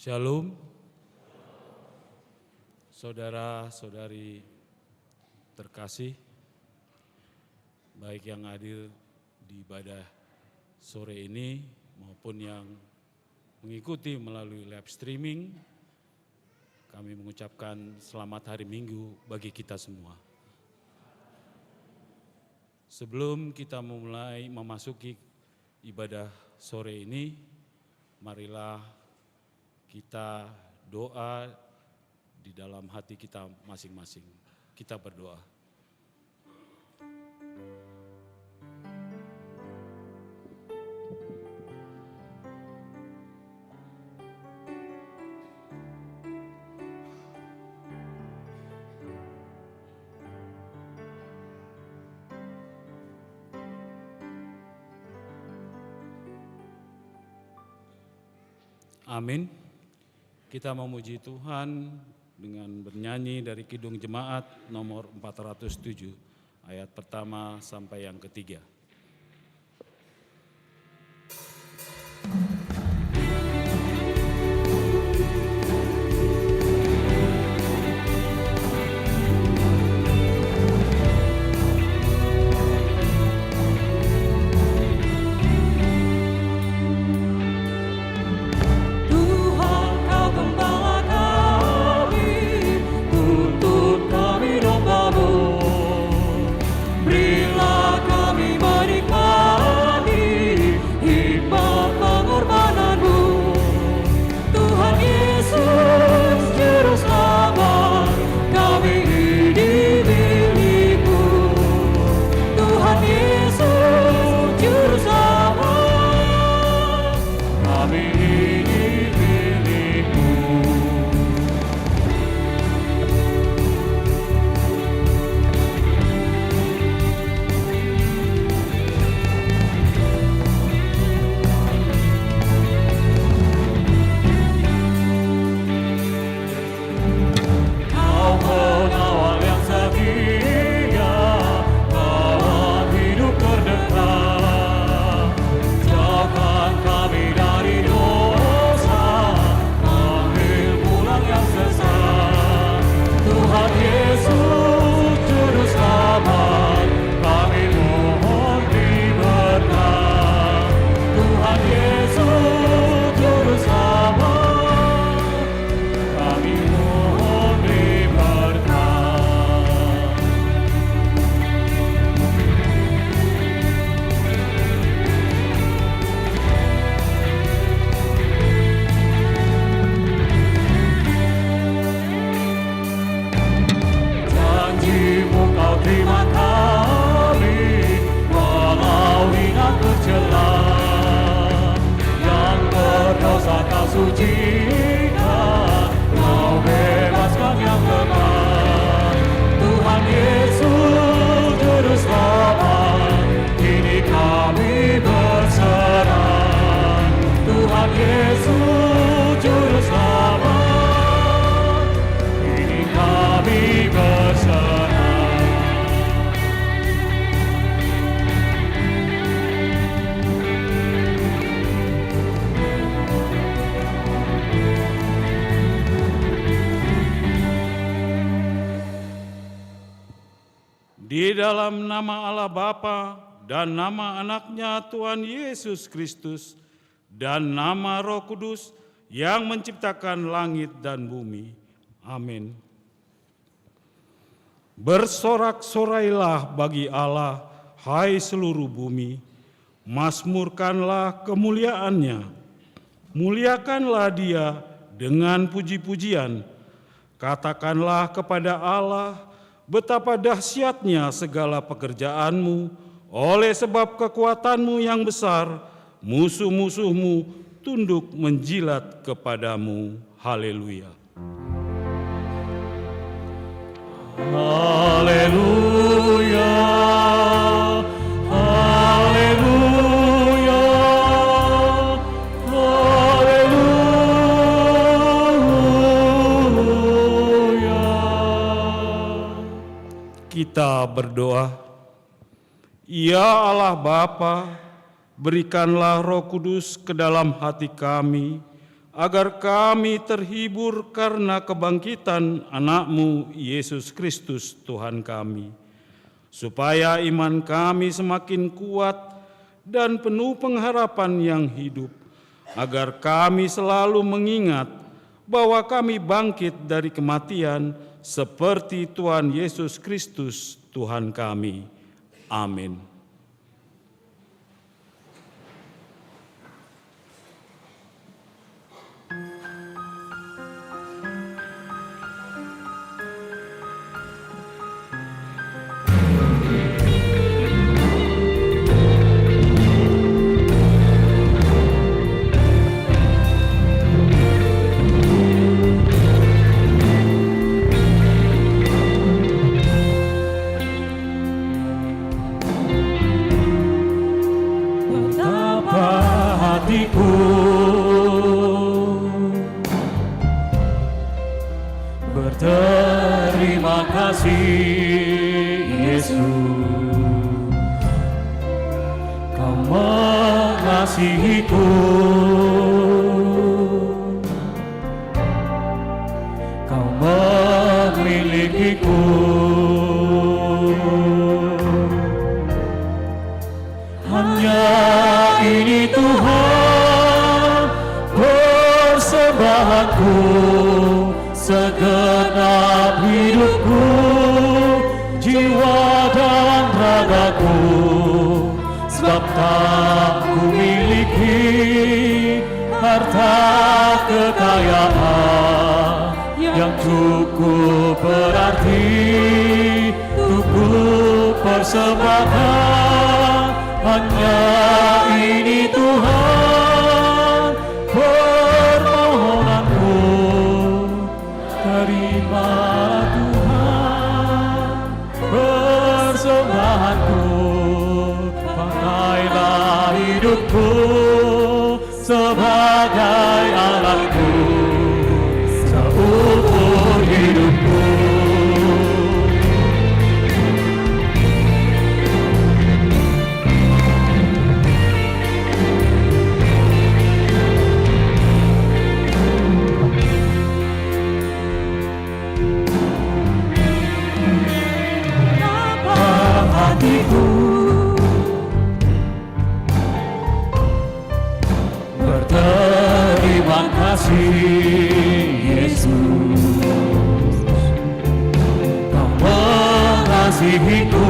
Shalom, saudara-saudari terkasih, baik yang hadir di ibadah sore ini maupun yang mengikuti melalui live streaming, kami mengucapkan selamat hari Minggu bagi kita semua. Sebelum kita memulai memasuki ibadah sore ini, marilah kita doa di dalam hati kita masing-masing. Kita berdoa. Amin. Kita memuji Tuhan dengan bernyanyi dari Kidung Jemaat nomor 407, ayat pertama sampai yang ketiga. Di dalam nama Allah Bapa dan nama anaknya Tuhan Yesus Kristus dan nama Roh Kudus yang menciptakan langit dan bumi. Amin. Bersorak-sorailah bagi Allah, hai seluruh bumi, mazmurkanlah kemuliaannya, muliakanlah Dia dengan puji-pujian, katakanlah kepada Allah, betapa dahsyatnya segala pekerjaanmu, oleh sebab kekuatanmu yang besar, musuh-musuhmu tunduk menjilat kepadamu. Haleluya. Haleluya, haleluya, haleluya. Kita berdoa. Ya Allah Bapa, berikanlah Roh Kudus ke dalam hati kami, agar kami terhibur karena kebangkitan anak-Mu Yesus Kristus Tuhan kami, supaya iman kami semakin kuat dan penuh pengharapan yang hidup, agar kami selalu mengingat bahwa kami bangkit dari kematian seperti Tuhan Yesus Kristus Tuhan kami. Amin. Berterima kasih Yesus, Kau mengasihiku, Kau memilikiku. Hanya ini Tuhan persembahanku, segenap hidupku, jiwa dan ragaku, sebab tak ku miliki harta kekayaan yang cukup berarti untuk ku persembahkan. Hanya ini Tuhan permohonanku, terima Tuhan persembahanku, pakailah hidupku sebagai alatku seumur hidupku. Berterima kasih Yesus, Kau mengasihiku,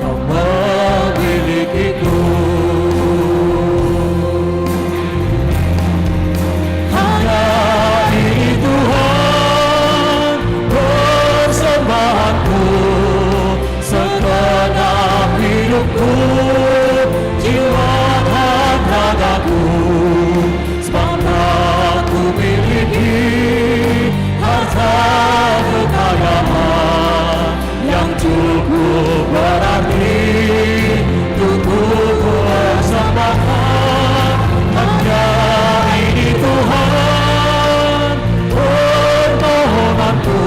Kau memilikiku. Hanya ini Tuhan persembahanku, segenap hidupku, jiwa dan ragaku, sebab aku miliki harta kekayaan yang cukup berarti untuk ku persembahkan. Hanya ini Tuhan permohonanku,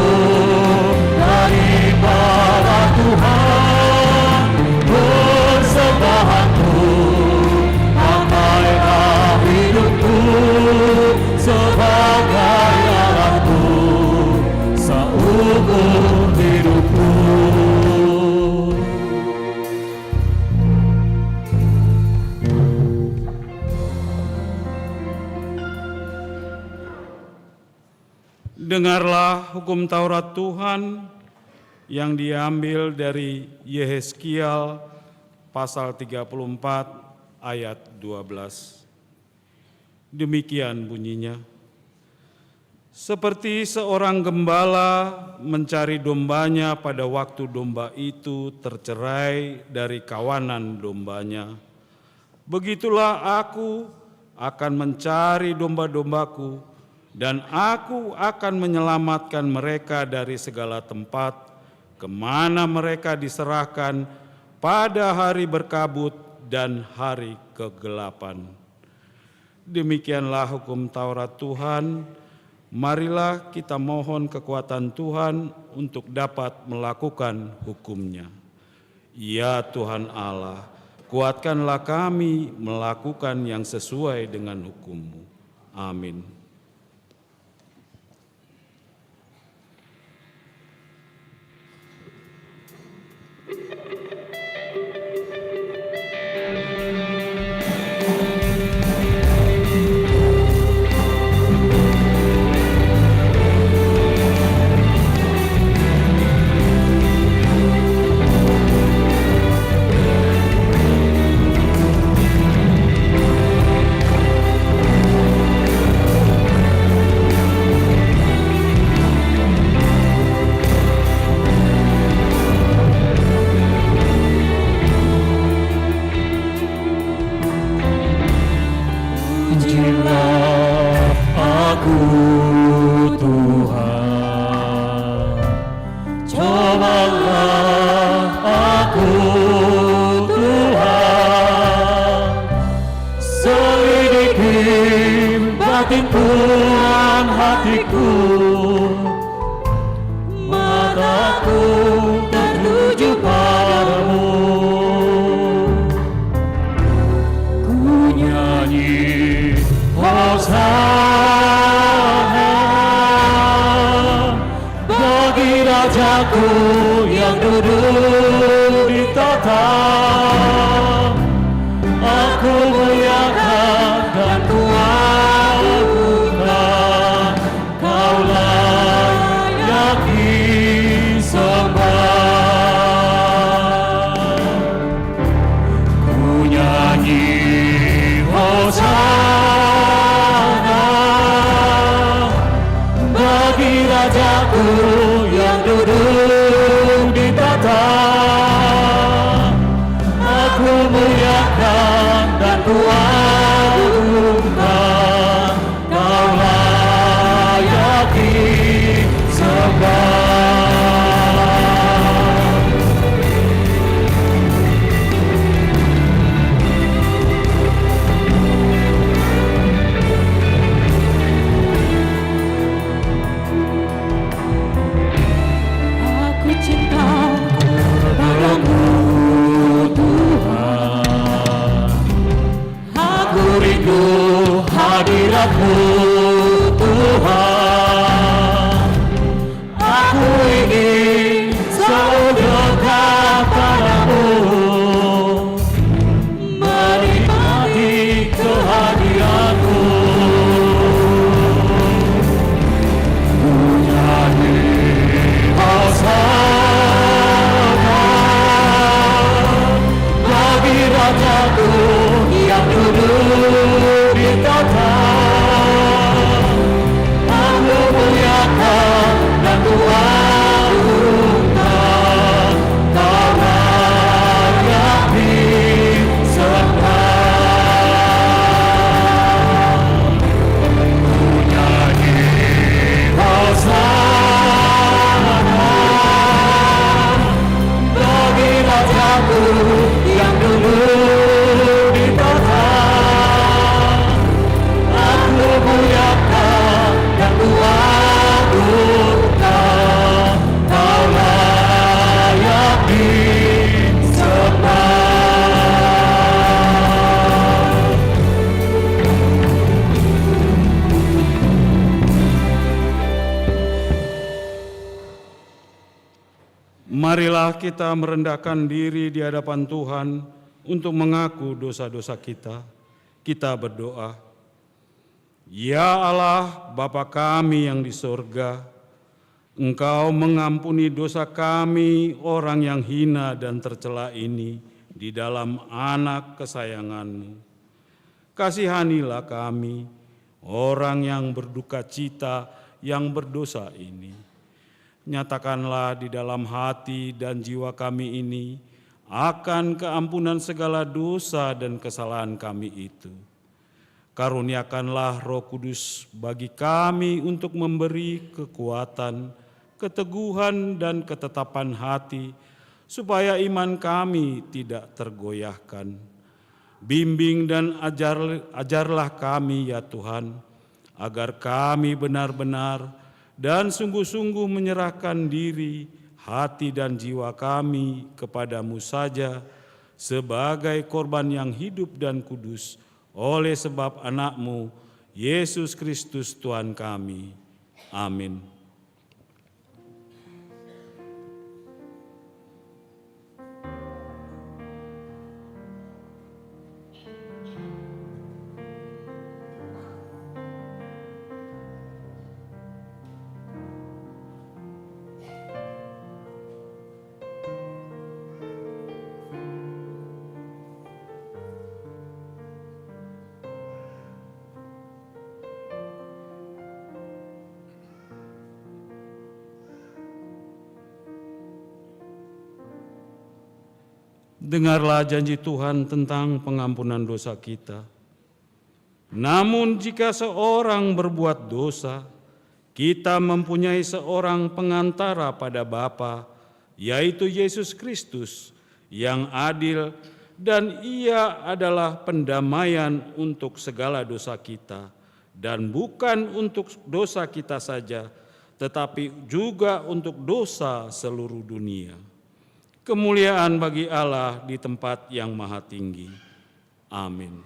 daripada Tuhan persembahanku, pakailah hidupku sebagai alatku seumur hidupku. Dengarlah hukum Taurat Tuhan yang diambil dari Yehezkiel pasal 34 ayat 12. Demikian bunyinya. Seperti seorang gembala mencari dombanya pada waktu domba itu tercerai dari kawanan dombanya, begitulah aku akan mencari domba-dombaku, dan aku akan menyelamatkan mereka dari segala tempat kemana mereka diserahkan pada hari berkabut dan hari kegelapan. Demikianlah hukum Taurat Tuhan. Marilah kita mohon kekuatan Tuhan untuk dapat melakukan hukum-Nya. Ya Tuhan Allah, kuatkanlah kami melakukan yang sesuai dengan hukum-Mu. Amin. Pujilah aku Tuhan, cobalah aku Tuhan, selidiki batinku dan hatiku, mataku tertuju padamu. Ku nyanyi Hosana bagi Rajaku yang duduk di tahta. Aku muliakan dan kuagungkan, Kaulah yang disembah. Ku nyanyi Hosana bagi Rajaku yang duduk di tahta. Aku muliakan dan kuagungkan, Kaulah yang disembah. Aku cinta kepadamu Tuhan, aku rindu hadirat-Mu Tuhan. Aku ingin selalu dekat padamu, menikmati kehadiran-Mu. Ku nyanyi Hosana bagi Rajaku yang duduk di tahta. Aku muliakan dan kuagungkan, Kaulah yang disembah. Ku nyanyi Hosana bagi Rajaku yang duduk di tahta. Aku muliakan dan kuagungkan, Kaulah yang disembah. Marilah kita merendahkan diri di hadapan Tuhan untuk mengaku dosa-dosa kita. Kita berdoa. Ya Allah, Bapa kami yang di sorga, Engkau mengampuni dosa kami orang yang hina dan tercela ini di dalam anak kesayangan-Mu. Kasihanilah kami, orang yang berduka cita, yang berdosa ini. Nyatakanlah di dalam hati dan jiwa kami ini akan keampunan segala dosa dan kesalahan kami itu. Karuniakanlah Roh Kudus bagi kami untuk memberi kekuatan, keteguhan, dan ketetapan hati, supaya iman kami tidak tergoyahkan. Bimbing dan ajarlah kami ya Tuhan, agar kami benar-benar dan sungguh-sungguh menyerahkan diri, hati dan jiwa kami kepadamu saja sebagai korban yang hidup dan kudus oleh sebab anak-Mu, Yesus Kristus Tuhan kami. Amin. Dengarlah janji Tuhan tentang pengampunan dosa kita. Namun jika seorang berbuat dosa, kita mempunyai seorang pengantara pada Bapa, yaitu Yesus Kristus, yang adil, dan Ia adalah pendamaian untuk segala dosa kita, dan bukan untuk dosa kita saja, tetapi juga untuk dosa seluruh dunia. Kemuliaan bagi Allah di tempat yang maha tinggi. Amin.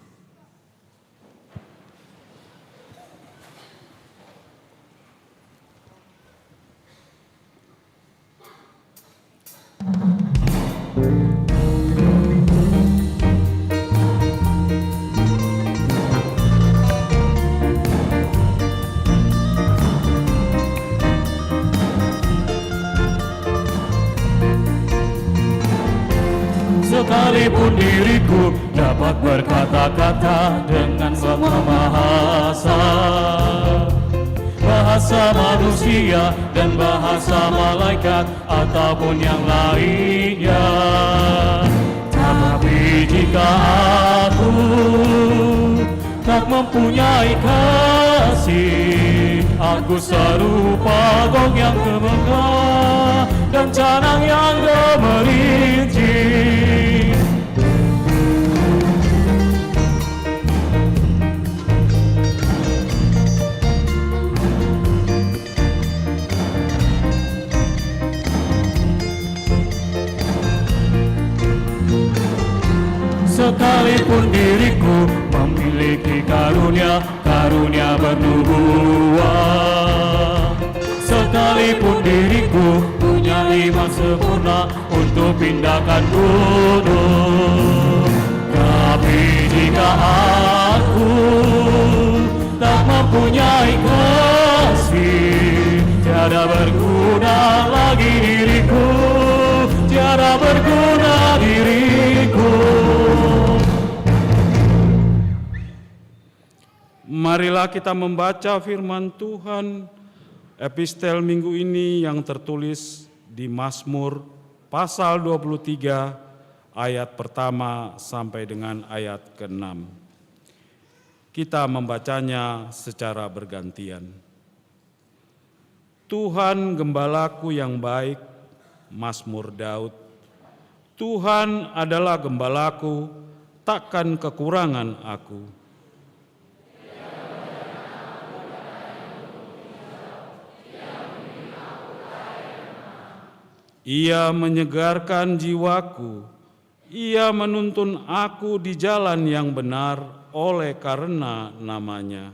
Sekalipun diriku dapat berkata-kata dengan semua bahasa, bahasa manusia dan bahasa malaikat ataupun yang lainnya. Tetapi jika aku tak mempunyai kasih, aku serupa gong yang gemegah dan canang yang gemerincing. Sekalipun diriku memiliki karunia bernubuat, sekalipun diriku punya iman sempurna untuk pindahkan gunung, tapi jika aku tak mempunyai kasih, tiada berguna lagi diriku, tiada berguna diriku. Marilah kita membaca firman Tuhan, epistel minggu ini yang tertulis di Mazmur pasal 23 ayat pertama sampai dengan ayat ke-6. Kita membacanya secara bergantian. Tuhan gembalaku yang baik, Mazmur Daud. Tuhan adalah gembalaku, takkan kekurangan aku. Ia menyegarkan jiwaku, Ia menuntun aku di jalan yang benar oleh karena nama-Nya.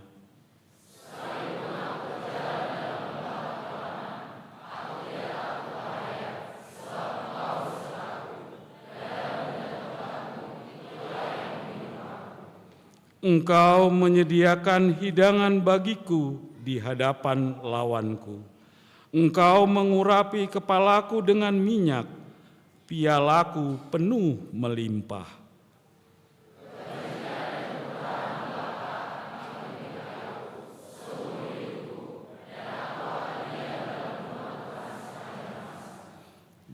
Engkau menyediakan hidangan bagiku di hadapan lawanku. Engkau mengurapi kepalaku dengan minyak, pialaku penuh melimpah.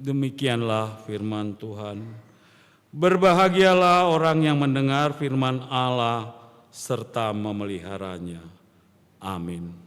Demikianlah firman Tuhan. Berbahagialah orang yang mendengar firman Allah serta memeliharanya. Amin.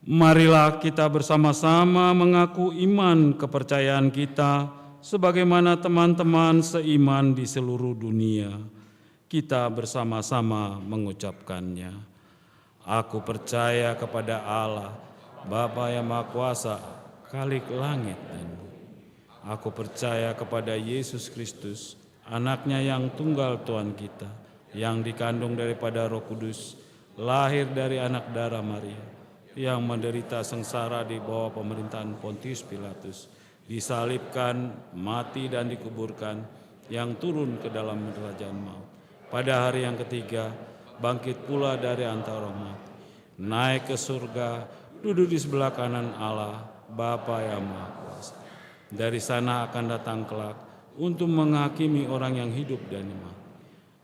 Marilah kita bersama-sama mengaku iman kepercayaan kita sebagaimana teman-teman seiman di seluruh dunia. Kita bersama-sama mengucapkannya. Aku percaya kepada Allah, Bapa yang Maha Kuasa, Khalik langit dan bumi. Aku percaya kepada Yesus Kristus, Anaknya yang tunggal Tuhan kita, yang dikandung daripada Roh Kudus, lahir dari anak darah Maria, yang menderita sengsara di bawah pemerintahan Pontius Pilatus, disalibkan, mati dan dikuburkan, yang turun ke dalam kerajaan maut. Pada hari yang ketiga, bangkit pula dari antara orang mati, naik ke surga, duduk di sebelah kanan Allah, Bapa yang Maha Kuasa. Dari sana akan datang kelak untuk menghakimi orang yang hidup dan yang mati.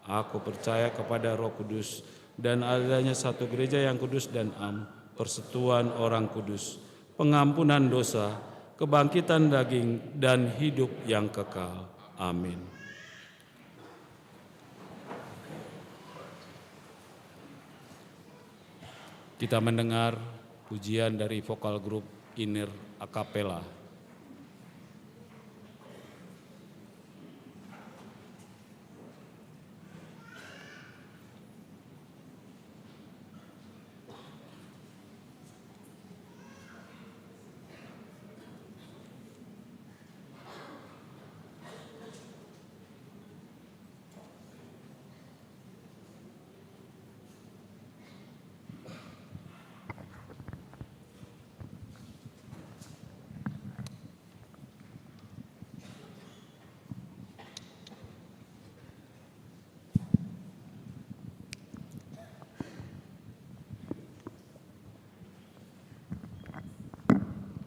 Aku percaya kepada Roh Kudus dan adanya satu gereja yang kudus dan am, persekutuan orang kudus, pengampunan dosa, kebangkitan daging, dan hidup yang kekal. Amin. Kita mendengar pujian dari vokal grup Inir Akapela.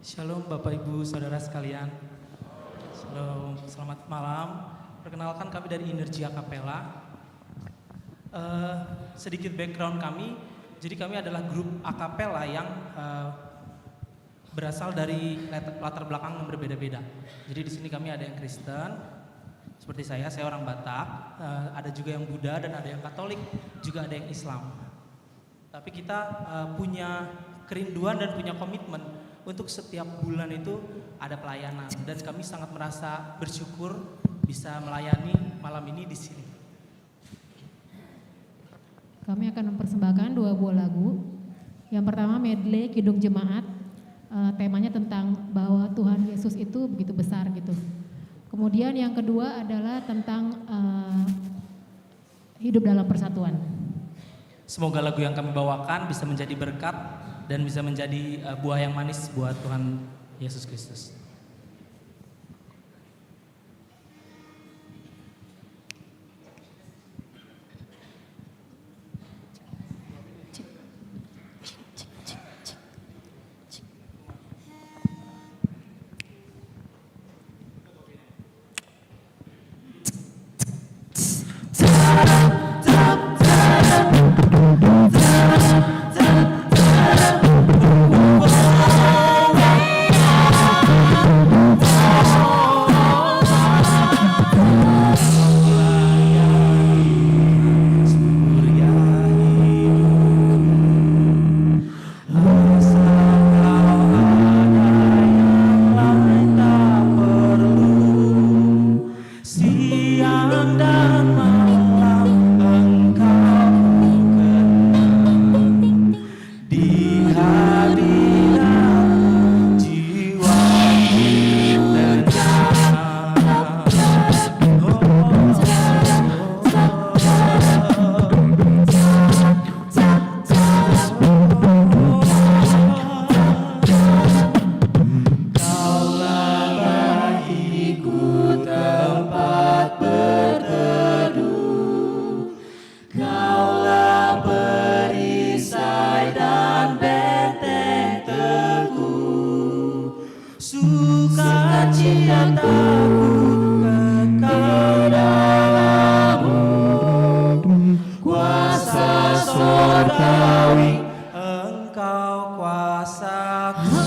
Shalom Bapak Ibu Saudara sekalian. Shalom, selamat malam. Perkenalkan kami dari Energi Akapela. Sedikit background kami, jadi kami adalah grup akapela yang berasal dari latar belakang yang berbeda-beda. Jadi di sini kami ada yang Kristen, seperti saya orang Batak, ada juga yang Buddha dan ada yang Katolik, juga ada yang Islam. Tapi kita punya kerinduan dan punya komitmen untuk setiap bulan itu ada pelayanan, dan kami sangat merasa bersyukur bisa melayani malam ini di sini. Kami akan mempersembahkan 2 buah lagu. Yang pertama medley Kidung Jemaat, temanya tentang bahwa Tuhan Yesus itu begitu besar gitu. Kemudian yang kedua adalah tentang hidup dalam persatuan. Semoga lagu yang kami bawakan bisa menjadi berkat dan bisa menjadi buah yang manis buat Tuhan Yesus Kristus. Siang dan malam Engkau kenal, di hadirat jiwaku tenang. Kaulah bagiku tempat berteduh, Kaulah perisai dan benteng teguh, sukacitaku kekal dalam-Mu, kuasa sorgawi Engkau kuasaku.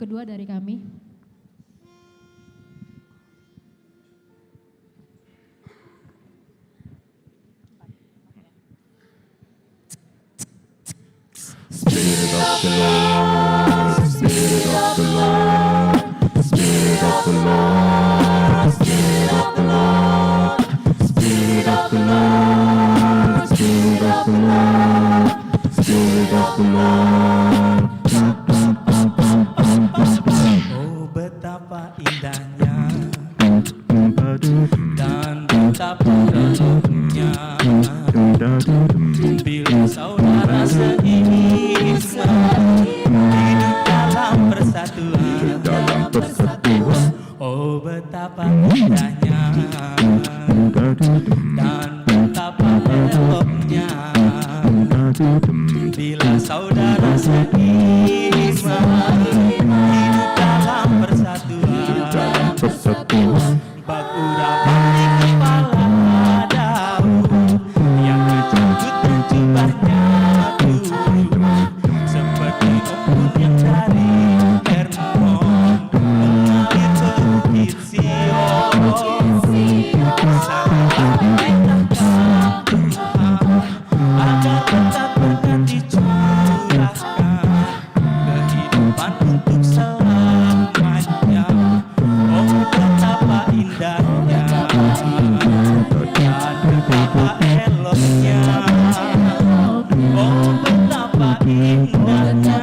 kedua dari kami. Spirit of the Lord, Spirit of the Lord, Spirit of the Lord, Spirit of the Lord, Spirit of the Lord, Spirit of the Lord, Spirit of the Lord. Oh betapa indahnya dan betapa reluknya bila saudara seiman hidup dalam persatuan. Oh betapa indahnya dan betapa eloknya bila saudara seiman hidup dalam persatuan. Bakura balik kepala Daud yang dituntut mencubahnya seperti ombak yang dari Hermon mengalir ke bukit Sion. Sampai agar tetap berkat dicurahkan kehidupan untuk selamanya. Oh betapa indahnya dan betapa eloknya. Oh betapa indahnya.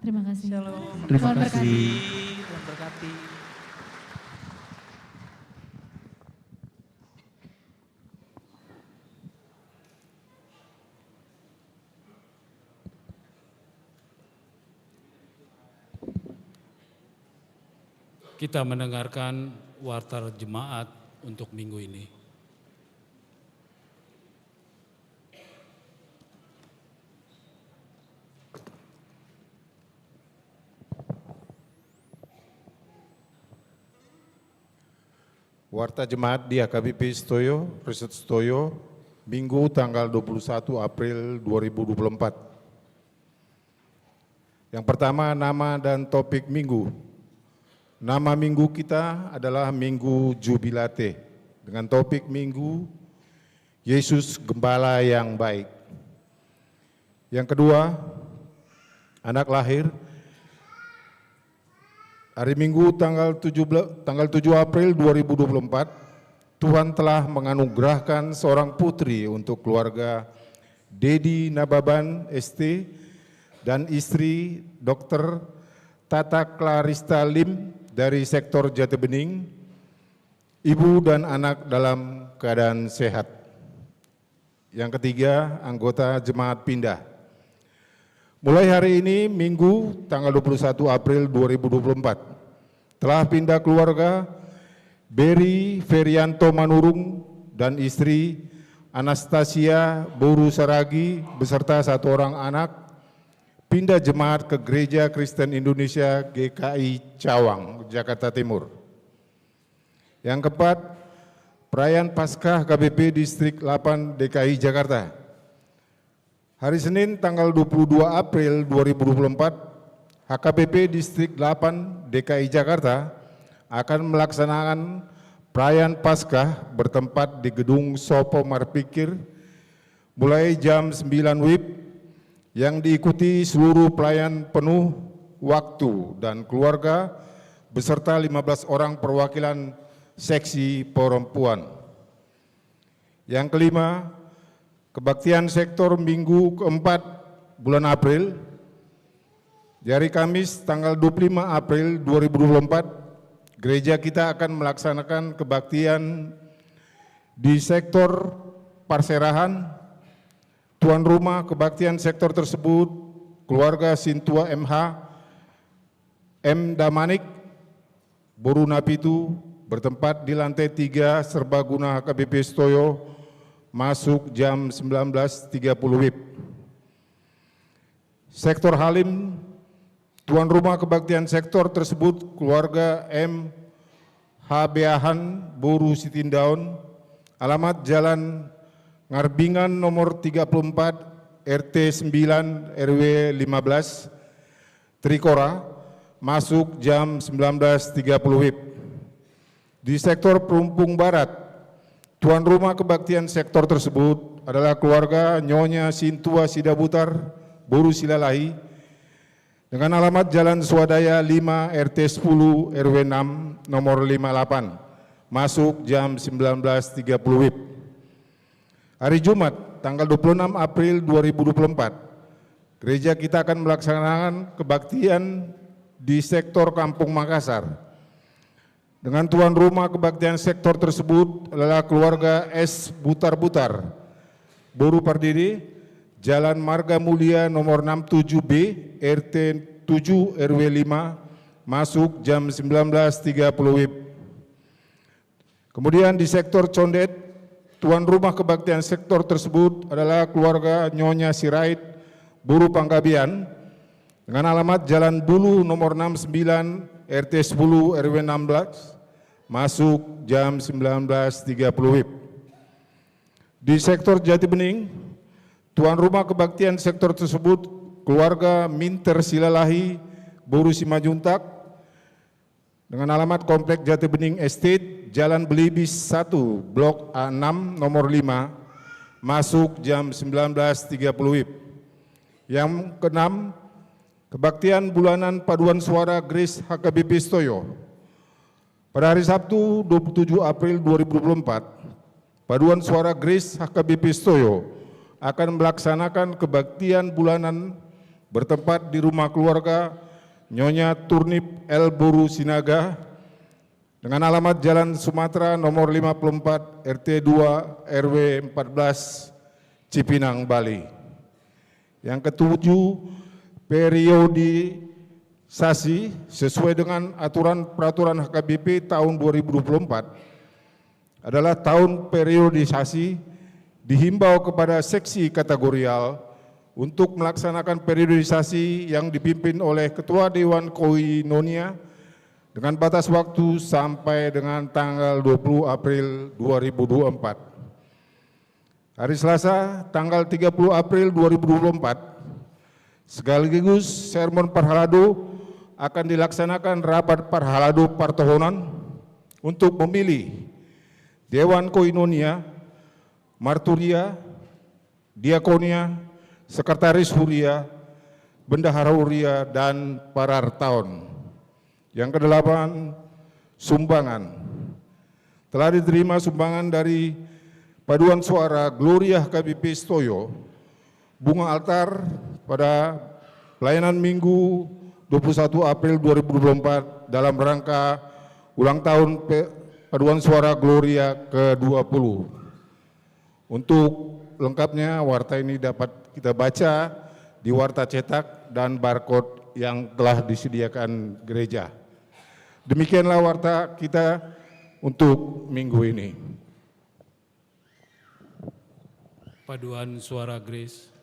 Terima kasih. Shalom. Terima kasih. Tuhan berkati. Kita mendengarkan warta jemaat untuk minggu ini. Warta Jemaat di AKBP Stoyo, Riset Stoyo, Minggu tanggal 21 April 2024. Yang pertama, nama dan topik Minggu. Nama minggu kita adalah Minggu Jubilate dengan topik Minggu Yesus Gembala yang Baik. Yang kedua, anak lahir. Hari Minggu tanggal 7 April 2024, Tuhan telah menganugerahkan seorang putri untuk keluarga Dedi Nababan ST dan istri Dr. Tata Clarista Lim dari sektor Jatibening, ibu dan anak dalam keadaan sehat. Yang ketiga, anggota jemaat pindah. Mulai hari ini, Minggu, tanggal 21 April 2024, telah pindah keluarga Beri Ferianto Manurung dan istri Anastasia Boru Saragi beserta satu orang anak, pindah jemaat ke Gereja Kristen Indonesia GKI Cawang, Jakarta Timur. Yang keempat, perayaan Paskah KBP Distrik 8 DKI Jakarta. Hari Senin tanggal 22 April 2024, HKBP Distrik 8 DKI Jakarta akan melaksanakan perayaan Paskah bertempat di Gedung Sopo Marpikir mulai jam 9 WIB yang diikuti seluruh pelayan penuh waktu dan keluarga beserta 15 orang perwakilan seksi perempuan. Yang kelima, kebaktian sektor Minggu keempat bulan April. Di hari Kamis tanggal 25 April 2024, gereja kita akan melaksanakan kebaktian di sektor Parserahan. Tuan rumah kebaktian sektor tersebut, keluarga Sintua MH, M. Damanik, Boru Napitu, bertempat di lantai 3 Serbaguna HKBP Stoyo, masuk jam 19.30 WIB. Sektor Halim, tuan rumah kebaktian sektor tersebut, keluarga M. Habeahan, Boru Sitindaun, alamat Jalan Ngarbingan nomor 34 RT 9 RW 15 Trikora, masuk jam 19.30 WIB. Di sektor Pelumpung Barat, tuan rumah kebaktian sektor tersebut adalah keluarga Nyonya Sintua Sidabutar Boru Silalahi dengan alamat Jalan Swadaya 5 RT 10 RW 6 nomor 58, masuk jam 19.30 WIB. Hari Jumat, tanggal 26 April 2024, gereja kita akan melaksanakan kebaktian di sektor Kampung Makassar. Dengan tuan rumah kebaktian sektor tersebut adalah keluarga S. Butar-Butar, Boru Pardiri, Jalan Marga Mulia nomor 67B, RT 7 RW 5, masuk jam 19.30 WIB. Kemudian di sektor Condet, tuan rumah kebaktian sektor tersebut adalah keluarga Nyonya Sirait, Boru Panggabian, dengan alamat Jalan Bulu nomor 69 RT 10 RW 16, masuk jam 19.30 WIB. Di sektor Jatibening, tuan rumah kebaktian sektor tersebut keluarga Minter Silalahi, Boru Simajuntak, dengan alamat Komplek Jatibening Estate, Jalan Belibis 1, Blok A6 nomor 5, masuk jam 19.30 WIB. Yang keenam, kebaktian bulanan paduan suara Grace HKBP Stoyo. Pada hari Sabtu 27 April 2024, paduan suara Grace HKBP Stoyo akan melaksanakan kebaktian bulanan bertempat di rumah keluarga Nyonya Turnip L. Boru Sinaga dengan alamat Jalan Sumatera nomor 54 RT 2 RW 14 Cipinang, Bali. Yang ketujuh, periodisasi sesuai dengan aturan peraturan HKBP tahun 2024 adalah tahun periodisasi dihimbau kepada seksi kategorial untuk melaksanakan periodisasi yang dipimpin oleh Ketua Dewan Koinonia dengan batas waktu sampai dengan tanggal 20 April 2024. Hari Selasa, tanggal 30 April 2024, sekaligus sermon Parhalado akan dilaksanakan rapat Parhaladu Partohonan untuk memilih Dewan Koinonia, Marturia, Diakonia, Sekretaris Huria, Bendahara Huria, dan Parartaon. Yang kedelapan, sumbangan. Telah diterima sumbangan dari Paduan Suara Gloria KBP Stoyo, bunga altar pada pelayanan Minggu 21 April 2024 dalam rangka ulang tahun Paduan Suara Gloria ke-20. Untuk lengkapnya warta ini dapat kita baca di warta cetak dan barcode yang telah disediakan gereja. Demikianlah warta kita untuk minggu ini. Paduan Suara Grace.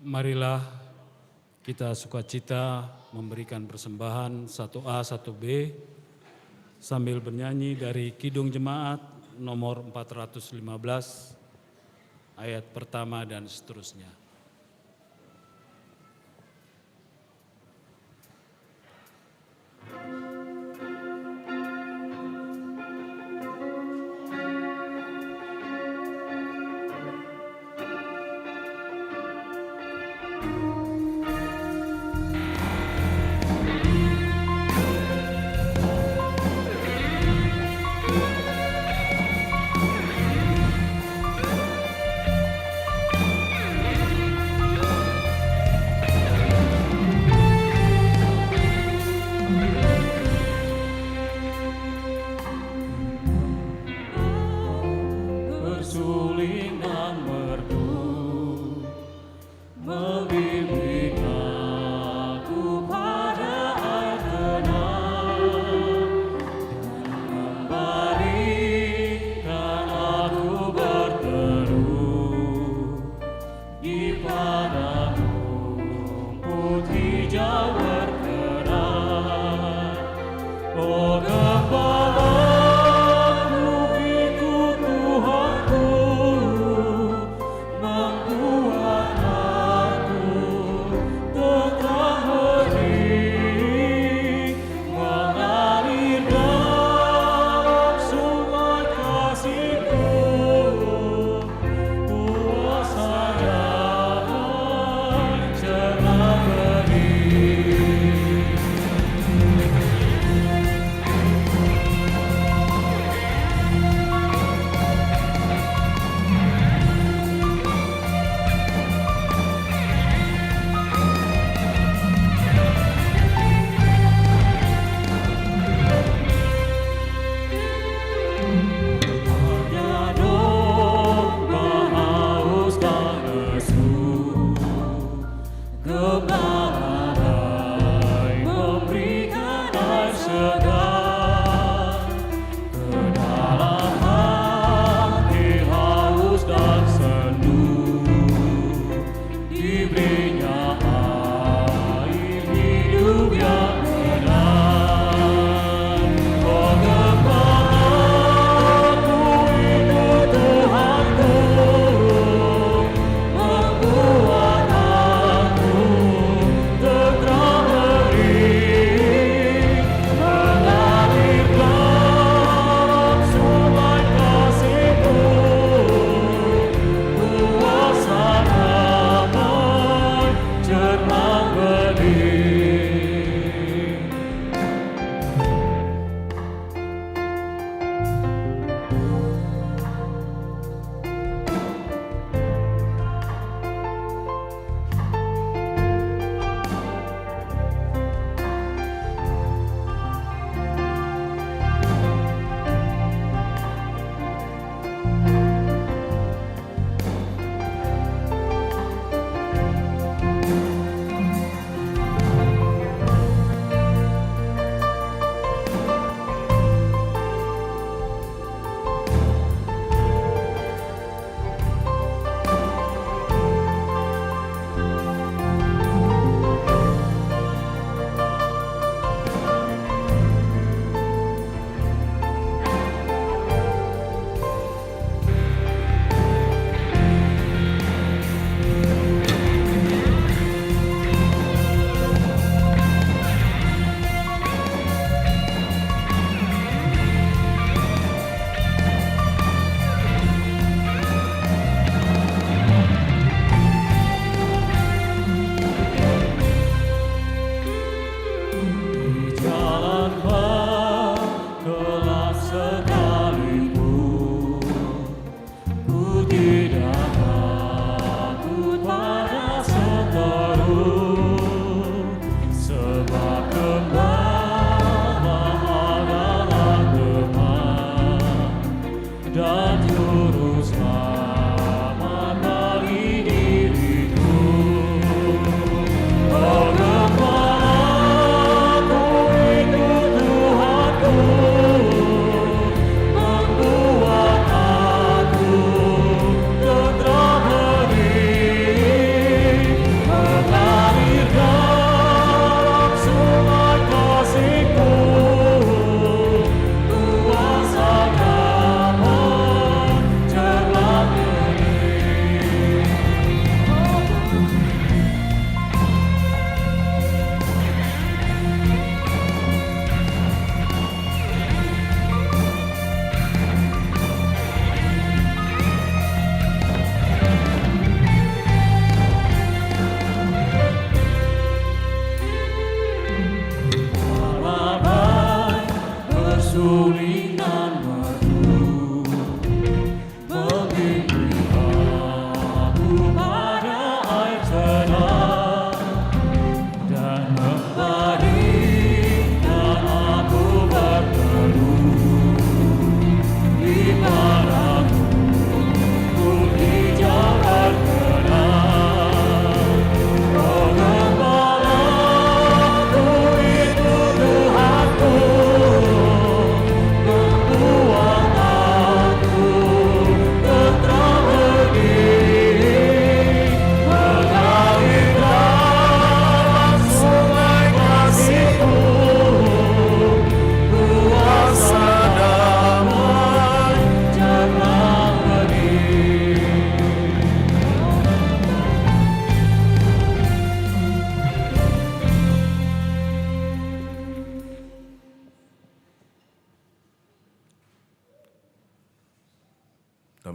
Marilah kita sukacita memberikan persembahan 1A 1B sambil bernyanyi dari Kidung Jemaat nomor 415 ayat pertama dan seterusnya. Bersulingan merdu membimbing aku pada air tenang dan membalikan aku berteduh di padang rumput hijau berkeran. Oh Gembala, ikut Tuhanku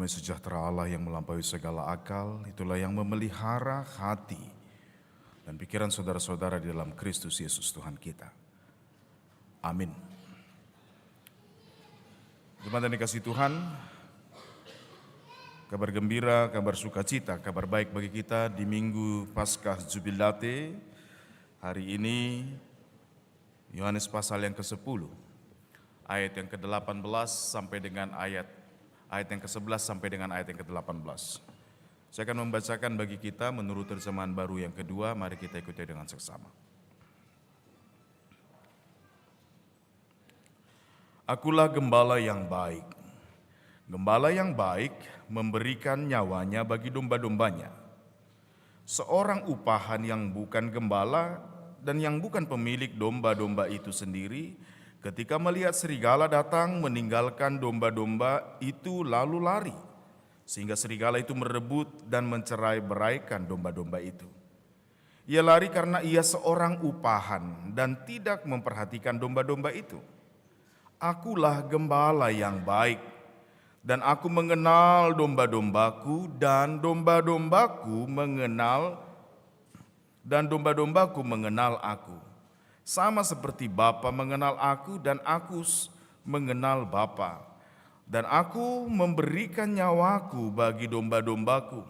Damai sejahtera Allah yang melampaui segala akal, itulah yang memelihara hati dan pikiran saudara-saudara di dalam Kristus Yesus Tuhan kita. Amin. Jemaat yang dikasihi Tuhan, kabar gembira, kabar sukacita, kabar baik bagi kita di Minggu Paskah Jubilate. Hari ini Yohanes pasal yang ke-10, ayat yang ke-18 sampai dengan ayat yang ke-11 sampai dengan ayat yang ke-18. Saya akan membacakan bagi kita menurut terjemahan baru yang kedua, mari kita ikuti dengan seksama. Akulah gembala yang baik. Gembala yang baik memberikan nyawanya bagi domba-dombanya. Seorang upahan yang bukan gembala dan yang bukan pemilik domba-domba itu sendiri, ketika melihat serigala datang meninggalkan domba-domba itu lalu lari, sehingga serigala itu merebut dan mencerai-beraikan domba-domba itu. Ia lari karena ia seorang upahan dan tidak memperhatikan domba-domba itu. Akulah gembala yang baik, dan aku mengenal domba-dombaku, dan domba-dombaku mengenal aku. Sama seperti Bapa mengenal aku dan aku mengenal Bapa. Dan aku memberikan nyawaku bagi domba-dombaku.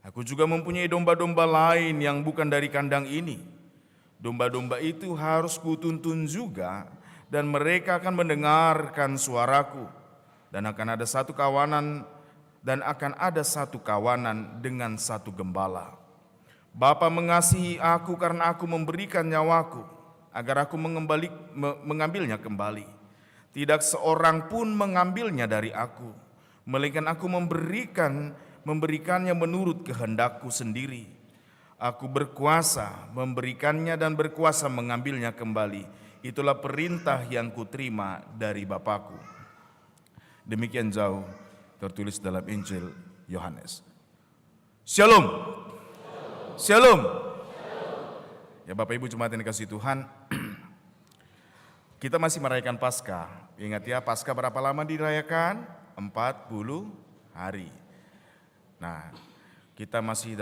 Aku juga mempunyai domba-domba lain yang bukan dari kandang ini. Domba-domba itu harus kutuntun juga, dan mereka akan mendengarkan suaraku. Dan akan ada satu kawanan dengan satu gembala. Bapa mengasihi aku karena aku memberikan nyawaku, agar aku mengambilnya kembali. Tidak seorang pun mengambilnya dari aku, melainkan aku memberikannya menurut kehendakku sendiri. Aku berkuasa memberikannya dan berkuasa mengambilnya kembali. Itulah perintah yang kuterima dari Bapakku. Demikian jauh tertulis dalam Injil Yohanes. Shalom. Shalom. Ya Bapak Ibu jemaat yang dikasihi Tuhan, kita masih merayakan Paskah. Ingat ya, Paskah berapa lama dirayakan? 40 hari. Nah, kita masih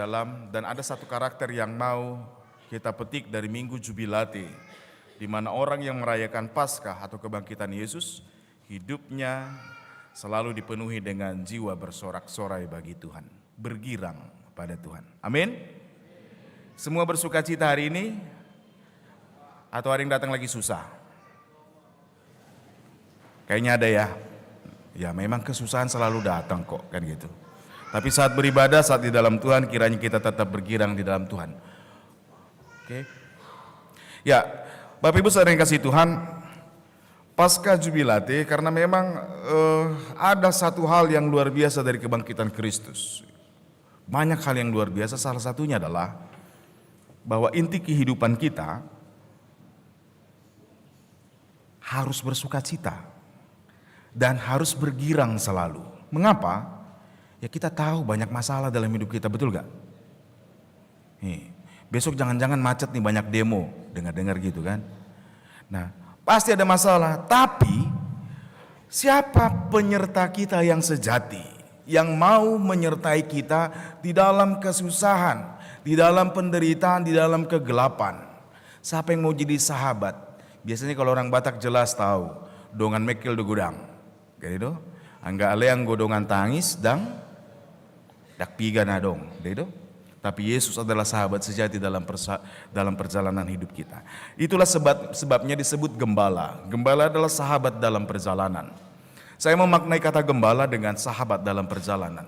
dan ada satu karakter yang mau kita petik dari Minggu Jubilate, di mana orang yang merayakan Paskah atau kebangkitan Yesus, hidupnya selalu dipenuhi dengan jiwa bersorak-sorai bagi Tuhan, bergirang pada Tuhan. Amin. Semua bersukacita hari ini, atau ada yang datang lagi susah? Kayaknya ada ya. Ya memang kesusahan selalu datang kok, kan gitu. Tapi saat beribadah, saat di dalam Tuhan, kiranya kita tetap bergirang di dalam Tuhan. Oke. Ya, Bapak Ibu saudara yang kasih Tuhan, Paskah Jubilate karena memang ada satu hal yang luar biasa dari kebangkitan Kristus. Banyak hal yang luar biasa, salah satunya adalah bahwa inti kehidupan kita harus bersukacita dan harus bergirang selalu. Mengapa? Ya kita tahu banyak masalah dalam hidup kita, betul gak? Besok jangan-jangan macet nih, banyak demo, dengar-dengar gitu kan. Nah, pasti ada masalah, tapi siapa penyerta kita yang sejati, yang mau menyertai kita di dalam kesusahan, di dalam penderitaan, di dalam kegelapan? Siapa yang mau jadi sahabat? Biasanya kalau orang Batak jelas tahu, dongan mekil do gudang. Gitu. Angga aleang godongan tangis dan dak piga nadong, gitu. Tapi Yesus adalah sahabat sejati dalam perjalanan hidup kita. Itulah sebabnya disebut gembala. Gembala adalah sahabat dalam perjalanan. Saya memaknai kata gembala dengan sahabat dalam perjalanan.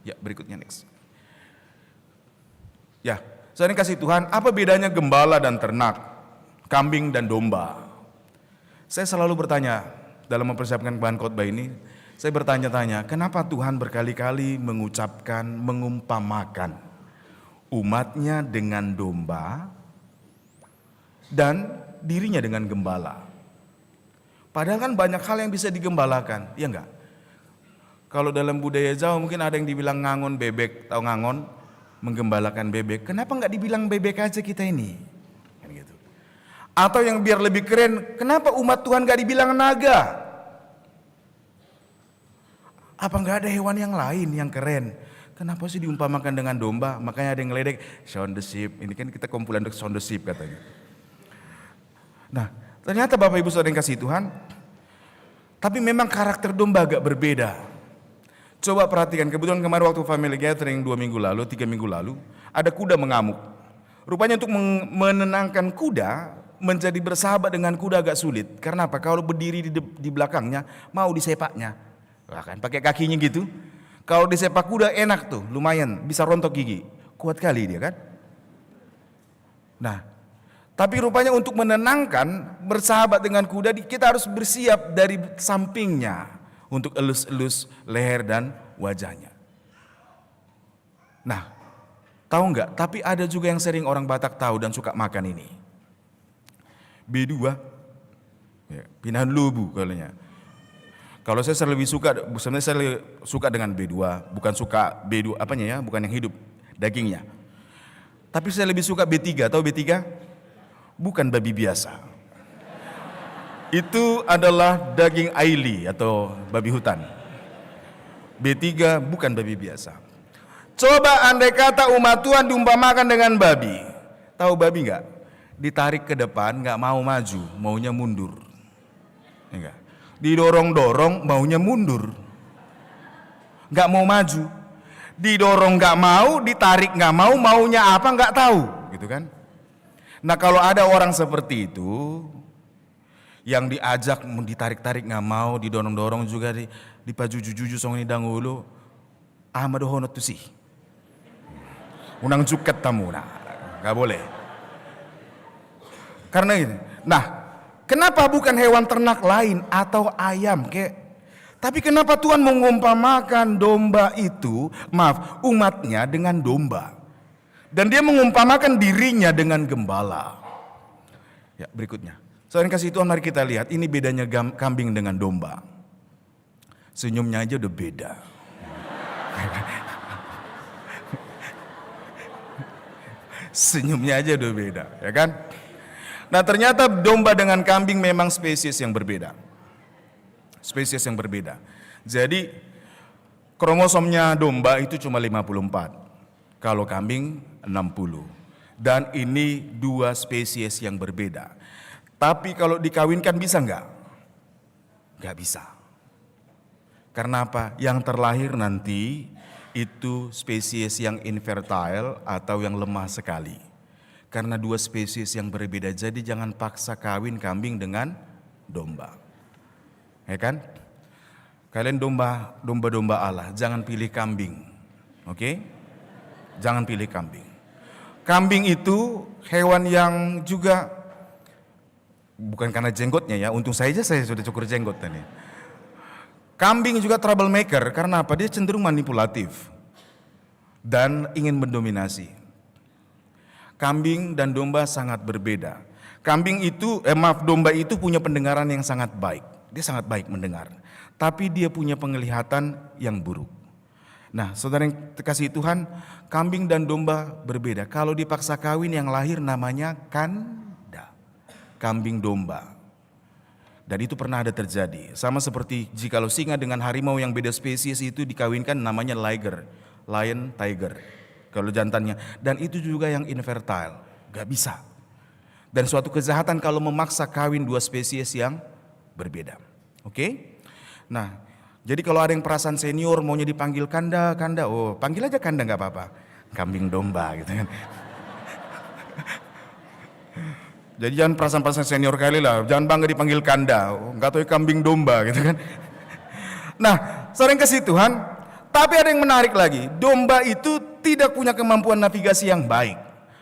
Ya, berikutnya next. Ya, saya kasih Tuhan, apa bedanya gembala dan ternak, kambing dan domba? Saya selalu bertanya dalam mempersiapkan bahan khotbah ini, saya bertanya-tanya, kenapa Tuhan berkali-kali mengumpamakan umatnya dengan domba dan dirinya dengan gembala? Padahal kan banyak hal yang bisa digembalakan, ya enggak? Kalau dalam budaya Jawa mungkin ada yang dibilang ngangon bebek, tahu ngangon, menggembalakan bebek. Kenapa enggak dibilang bebek aja kita ini? Kan gitu. Atau yang biar lebih keren, kenapa umat Tuhan enggak dibilang naga? Apa nggak ada hewan yang lain yang keren? Kenapa sih diumpamakan dengan domba? Makanya ada yang ngeledek, sound the sheep. Ini kan kita kumpulan untuk sound the sheep katanya. Nah, ternyata Bapak Ibu Saudara yang kasih Tuhan, tapi memang karakter domba agak berbeda. Coba perhatikan, kebetulan kemarin waktu family gathering 2 minggu lalu, 3 minggu lalu, ada kuda mengamuk. Rupanya untuk menenangkan kuda, menjadi bersahabat dengan kuda agak sulit. Karena apa? Kalau berdiri di belakangnya, mau disepaknya. Wah, kan pakai kakinya gitu. Kalau disepak kuda enak tuh, lumayan bisa rontok gigi. Kuat kali dia kan. Nah, tapi rupanya untuk menenangkan, bersahabat dengan kuda, kita harus bersiap dari sampingnya untuk elus-elus leher dan wajahnya. Nah, tahu nggak? Tapi ada juga yang sering orang Batak tahu dan suka makan ini. B2, ya, pinahan lubu kalanya. Kalau saya lebih suka, sebenarnya saya suka dengan B2, bukan suka B2 apanya ya, bukan yang hidup dagingnya. Tapi saya lebih suka B3, tahu B3? Bukan babi biasa. Itu adalah daging aili atau babi hutan. B3 bukan babi biasa. Coba andai kata umat Tuhan diumpamakan dengan babi. Tahu babi enggak? Ditarik ke depan enggak mau maju, maunya mundur. Enggak. Didorong-dorong maunya mundur, nggak mau maju. Didorong nggak mau, ditarik nggak mau, maunya apa nggak tahu, gitu kan? Nah kalau ada orang seperti itu, yang diajak ditarik-tarik nggak mau, didorong-dorong juga di paju-juju song ini dangulu, Ahmad Honot tuh sih, unang juket tamu, nah nggak boleh. Karena ini, nah. Kenapa bukan hewan ternak lain atau ayam kek? Tapi kenapa Tuhan mengumpamakan domba itu, umatnya dengan domba. Dan dia mengumpamakan dirinya dengan gembala. Ya, berikutnya. Saudara kasih Tuhan, mari kita lihat ini bedanya kambing dengan domba. Senyumnya aja udah beda. Senyumnya aja udah beda, ya kan? Nah ternyata domba dengan kambing memang spesies yang berbeda. Spesies yang berbeda. Jadi kromosomnya domba itu cuma 54. Kalau kambing 60. Dan ini 2 spesies yang berbeda. Tapi kalau dikawinkan bisa enggak? Enggak bisa. Karena apa? Yang terlahir nanti itu spesies yang infertile atau yang lemah sekali. Karena 2 spesies yang berbeda, jadi jangan paksa kawin kambing dengan domba. Ya kan? Kalian domba Allah, jangan pilih kambing. Oke? Jangan pilih kambing. Kambing itu hewan yang juga, bukan karena jenggotnya ya, untung saya sudah cukur jenggot tadi. Kambing juga troublemaker, karena apa? Dia cenderung manipulatif dan ingin mendominasi. Kambing dan domba sangat berbeda. Domba itu punya pendengaran yang sangat baik. Dia sangat baik mendengar. Tapi dia punya penglihatan yang buruk. Nah, saudara yang kasih Tuhan, kambing dan domba berbeda. Kalau dipaksa kawin yang lahir namanya kanda. Kambing domba. Dan itu pernah ada terjadi. Sama seperti jikalau singa dengan harimau yang beda spesies itu dikawinkan namanya lion tiger. Kalau jantannya, dan itu juga yang infertile, gak bisa. Dan suatu kejahatan kalau memaksa kawin 2 spesies yang berbeda. Oke? Nah, jadi kalau ada yang perasaan senior maunya dipanggil kanda, oh panggil aja kanda nggak apa-apa. Kambing domba gitu kan. Jadi jangan perasaan senior kali lah, jangan bangga dipanggil kanda, nggak tahu kambing domba gitu kan. Nah, sering kasih Tuhan. Tapi ada yang menarik lagi, domba itu tidak punya kemampuan navigasi yang baik.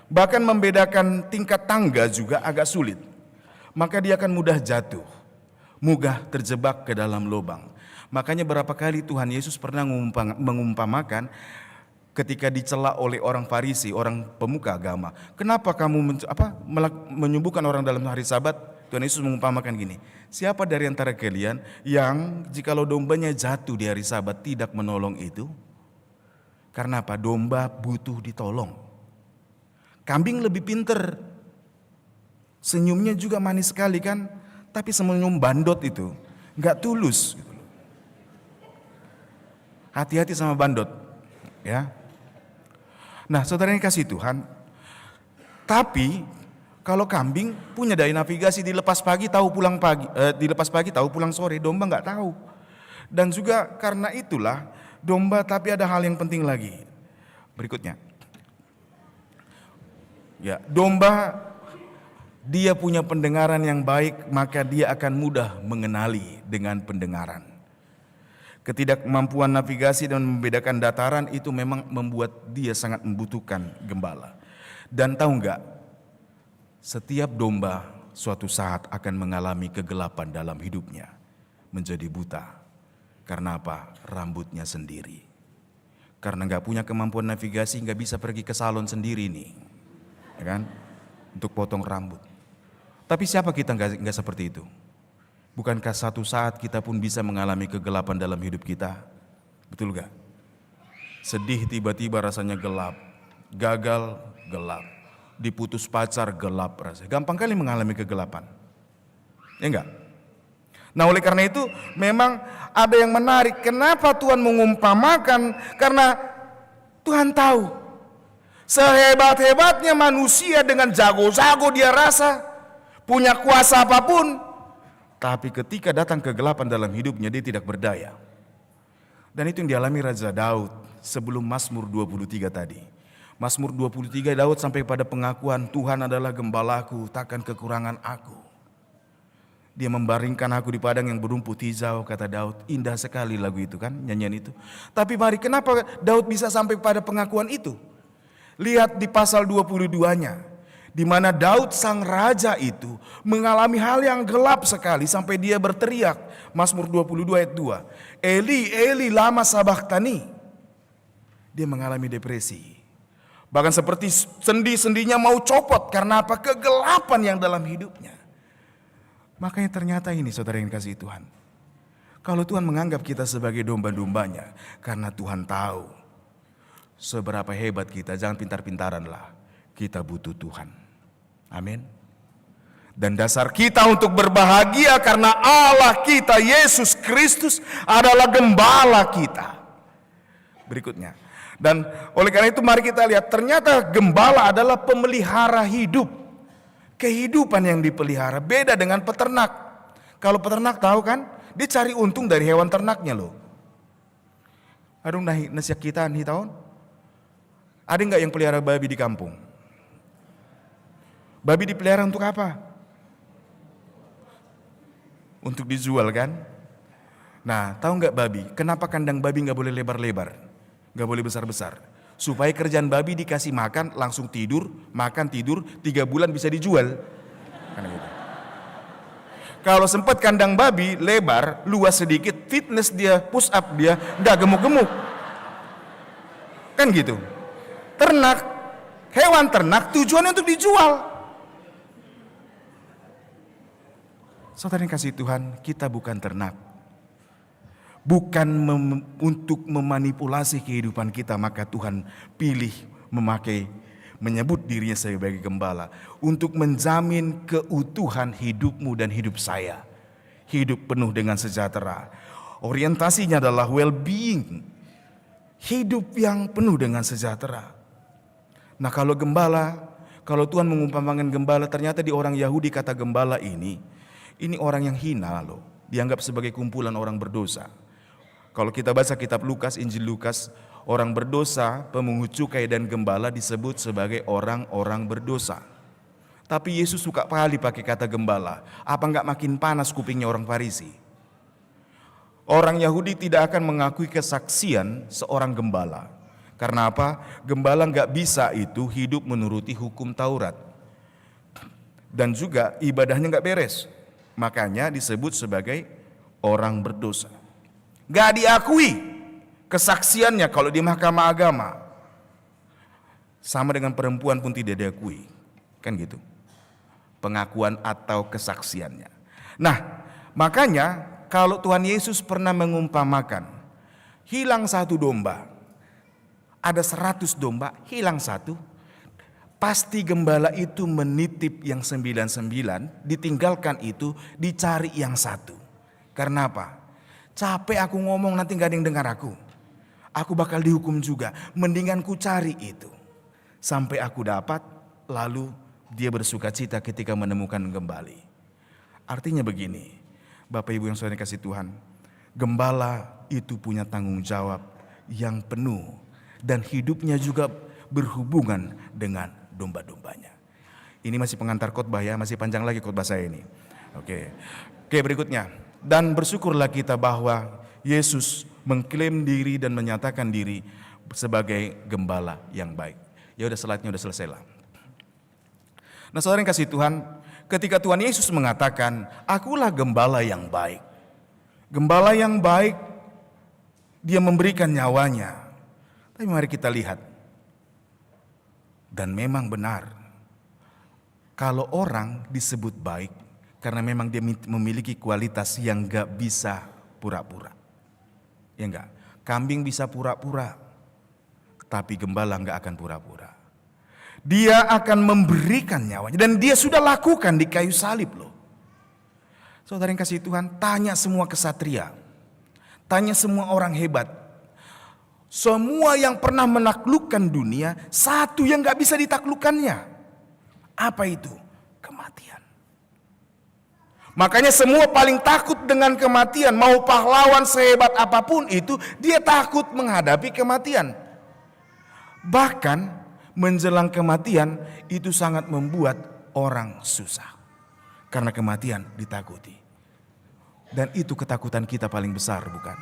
Bahkan membedakan tingkat tangga juga agak sulit. Maka dia akan mudah jatuh, mudah terjebak ke dalam lubang. Makanya berapa kali Tuhan Yesus pernah mengumpamakan ketika dicela oleh orang Farisi, orang pemuka agama. Kenapa kamu menyembuhkan orang dalam hari Sabat? Tuhan Yesus mengumpamakan gini, siapa dari antara kalian yang jikalau dombanya jatuh di hari Sabat tidak menolong itu? Karena apa? Domba butuh ditolong. Kambing lebih pinter, senyumnya juga manis sekali kan, tapi senyum bandot itu nggak tulus. Hati-hati sama bandot, ya. Nah, saudara yang kasih Tuhan, tapi kalau kambing punya daya navigasi, dilepas pagi tahu pulang pagi, dilepas pagi tahu pulang sore. Domba nggak tahu. Dan juga karena itulah domba, tapi ada hal yang penting lagi. Berikutnya, ya, domba dia punya pendengaran yang baik, maka dia akan mudah mengenali dengan pendengaran. Ketidakmampuan navigasi dan membedakan dataran itu memang membuat dia sangat membutuhkan gembala. Dan tahu nggak, setiap domba suatu saat akan mengalami kegelapan dalam hidupnya, menjadi buta. Karena apa? Rambutnya sendiri. Karena nggak punya kemampuan navigasi, nggak bisa pergi ke salon sendiri nih, ya kan? Untuk potong rambut. Tapi siapa kita nggak seperti itu? Bukankah satu saat kita pun bisa mengalami kegelapan dalam hidup kita? Betul gak? Sedih tiba-tiba rasanya gelap, gagal gelap, diputus pacar gelap rasanya. Gampang kali mengalami kegelapan, ya enggak? Nah, oleh karena itu memang ada yang menarik. Kenapa Tuhan mengumpamakan? Karena Tuhan tahu sehebat-hebatnya manusia dengan jago-jago dia rasa punya kuasa apapun, tapi ketika datang kegelapan dalam hidupnya dia tidak berdaya. Dan itu yang dialami Raja Daud sebelum Mazmur 23 tadi. Mazmur 23 Daud sampai pada pengakuan, Tuhan adalah gembalaku, takkan kekurangan aku. Dia membaringkan aku di padang yang berumput hijau, kata Daud. Indah sekali lagu itu kan, nyanyian itu. Tapi mari, kenapa Daud bisa sampai pada pengakuan itu? Lihat di pasal 22-nya. Di mana Daud sang raja itu mengalami hal yang gelap sekali sampai dia berteriak. Mazmur 22 ayat 2. Eli, Eli lama sabachthani. Dia mengalami depresi. Bahkan seperti sendi-sendinya mau copot karena apa? Kegelapan yang dalam hidupnya. Makanya ternyata ini saudara yang kasih Tuhan. Kalau Tuhan menganggap kita sebagai domba-dombanya, karena Tuhan tahu seberapa hebat kita, jangan pintar-pintaran lah. Kita butuh Tuhan. Amin. Dan dasar kita untuk berbahagia karena Allah kita, Yesus Kristus adalah gembala kita. Berikutnya. Dan oleh karena itu mari kita lihat, ternyata gembala adalah pemelihara hidup. Kehidupan yang dipelihara beda dengan peternak. Kalau peternak tahu kan, dia cari untung dari hewan ternaknya loh. Aduh nasihat kita nih tahun. Ada nggak yang pelihara babi di kampung? Babi dipelihara untuk apa? Untuk dijual kan? Nah, tahu nggak babi? Kenapa kandang babi nggak boleh lebar-lebar, nggak boleh besar-besar? Supaya kerjaan babi dikasih makan, langsung tidur, makan tidur, 3 bulan bisa dijual. Karena gitu. Kalau sempat kandang babi lebar, luas sedikit, fitness dia, push up dia, nggak gemuk-gemuk. Kan gitu. Ternak, hewan ternak tujuannya untuk dijual. Saudara yang kasih Tuhan, kita bukan ternak. Bukan untuk memanipulasi kehidupan kita, maka Tuhan pilih menyebut dirinya sebagai gembala untuk menjamin keutuhan hidupmu dan hidup saya. Hidup penuh dengan sejahtera. Orientasinya adalah well-being. Hidup yang penuh dengan sejahtera. Nah, kalau Tuhan mengumpamakan gembala, ternyata di orang Yahudi kata gembala ini orang yang hina loh. Dianggap sebagai kumpulan orang berdosa. Kalau kita baca kitab Lukas, Injil Lukas, orang berdosa, pemungut cukai dan gembala disebut sebagai orang-orang berdosa. Tapi Yesus suka kali pakai kata gembala. Apa enggak makin panas kupingnya orang Farisi? Orang Yahudi tidak akan mengakui kesaksian seorang gembala. Karena apa? Gembala enggak bisa itu hidup menuruti hukum Taurat. Dan juga ibadahnya enggak beres. Makanya disebut sebagai orang berdosa. Gak diakui kesaksiannya kalau di mahkamah agama. Sama dengan perempuan pun tidak diakui. Kan gitu. Pengakuan atau kesaksiannya. Nah, makanya kalau Tuhan Yesus pernah mengumpamakan, hilang 1 domba. Ada 100 domba, hilang 1. Pasti gembala itu menitip yang 99, ditinggalkan itu, dicari yang 1. Karena apa? Capek aku ngomong nanti gak ada yang dengar aku. Aku bakal dihukum juga. Mendingan ku cari itu. Sampai aku dapat, lalu dia bersuka cita ketika menemukan kembali. Artinya begini, Bapak Ibu yang saudara kasih Tuhan, gembala itu punya tanggung jawab yang penuh dan hidupnya juga berhubungan dengan domba-dombanya. Ini masih pengantar khotbah ya, masih panjang lagi khotbah saya ini. Oke, berikutnya. Dan bersyukurlah kita bahwa Yesus mengklaim diri dan menyatakan diri sebagai gembala yang baik. Ya udah, slide-nya udah selesai lah. Nah, saudara yang kasih Tuhan, ketika Tuhan Yesus mengatakan, "Akulah gembala yang baik." Gembala yang baik, dia memberikan nyawanya. Tapi mari kita lihat. Dan memang benar, kalau orang disebut baik, karena memang dia memiliki kualitas yang gak bisa pura-pura. Ya enggak? Kambing bisa pura-pura, tapi gembala enggak akan pura-pura. Dia akan memberikan nyawanya, dan dia sudah lakukan di kayu salib loh. Saudara yang kasih Tuhan, tanya semua kesatria, tanya semua orang hebat, semua yang pernah menaklukkan dunia, satu yang gak bisa ditaklukkannya. Apa itu? Kematian. Makanya semua paling takut dengan kematian. Mau pahlawan sehebat apapun itu, dia takut menghadapi kematian. Bahkan menjelang kematian itu sangat membuat orang susah. Karena kematian ditakuti. Dan itu ketakutan kita paling besar, bukan?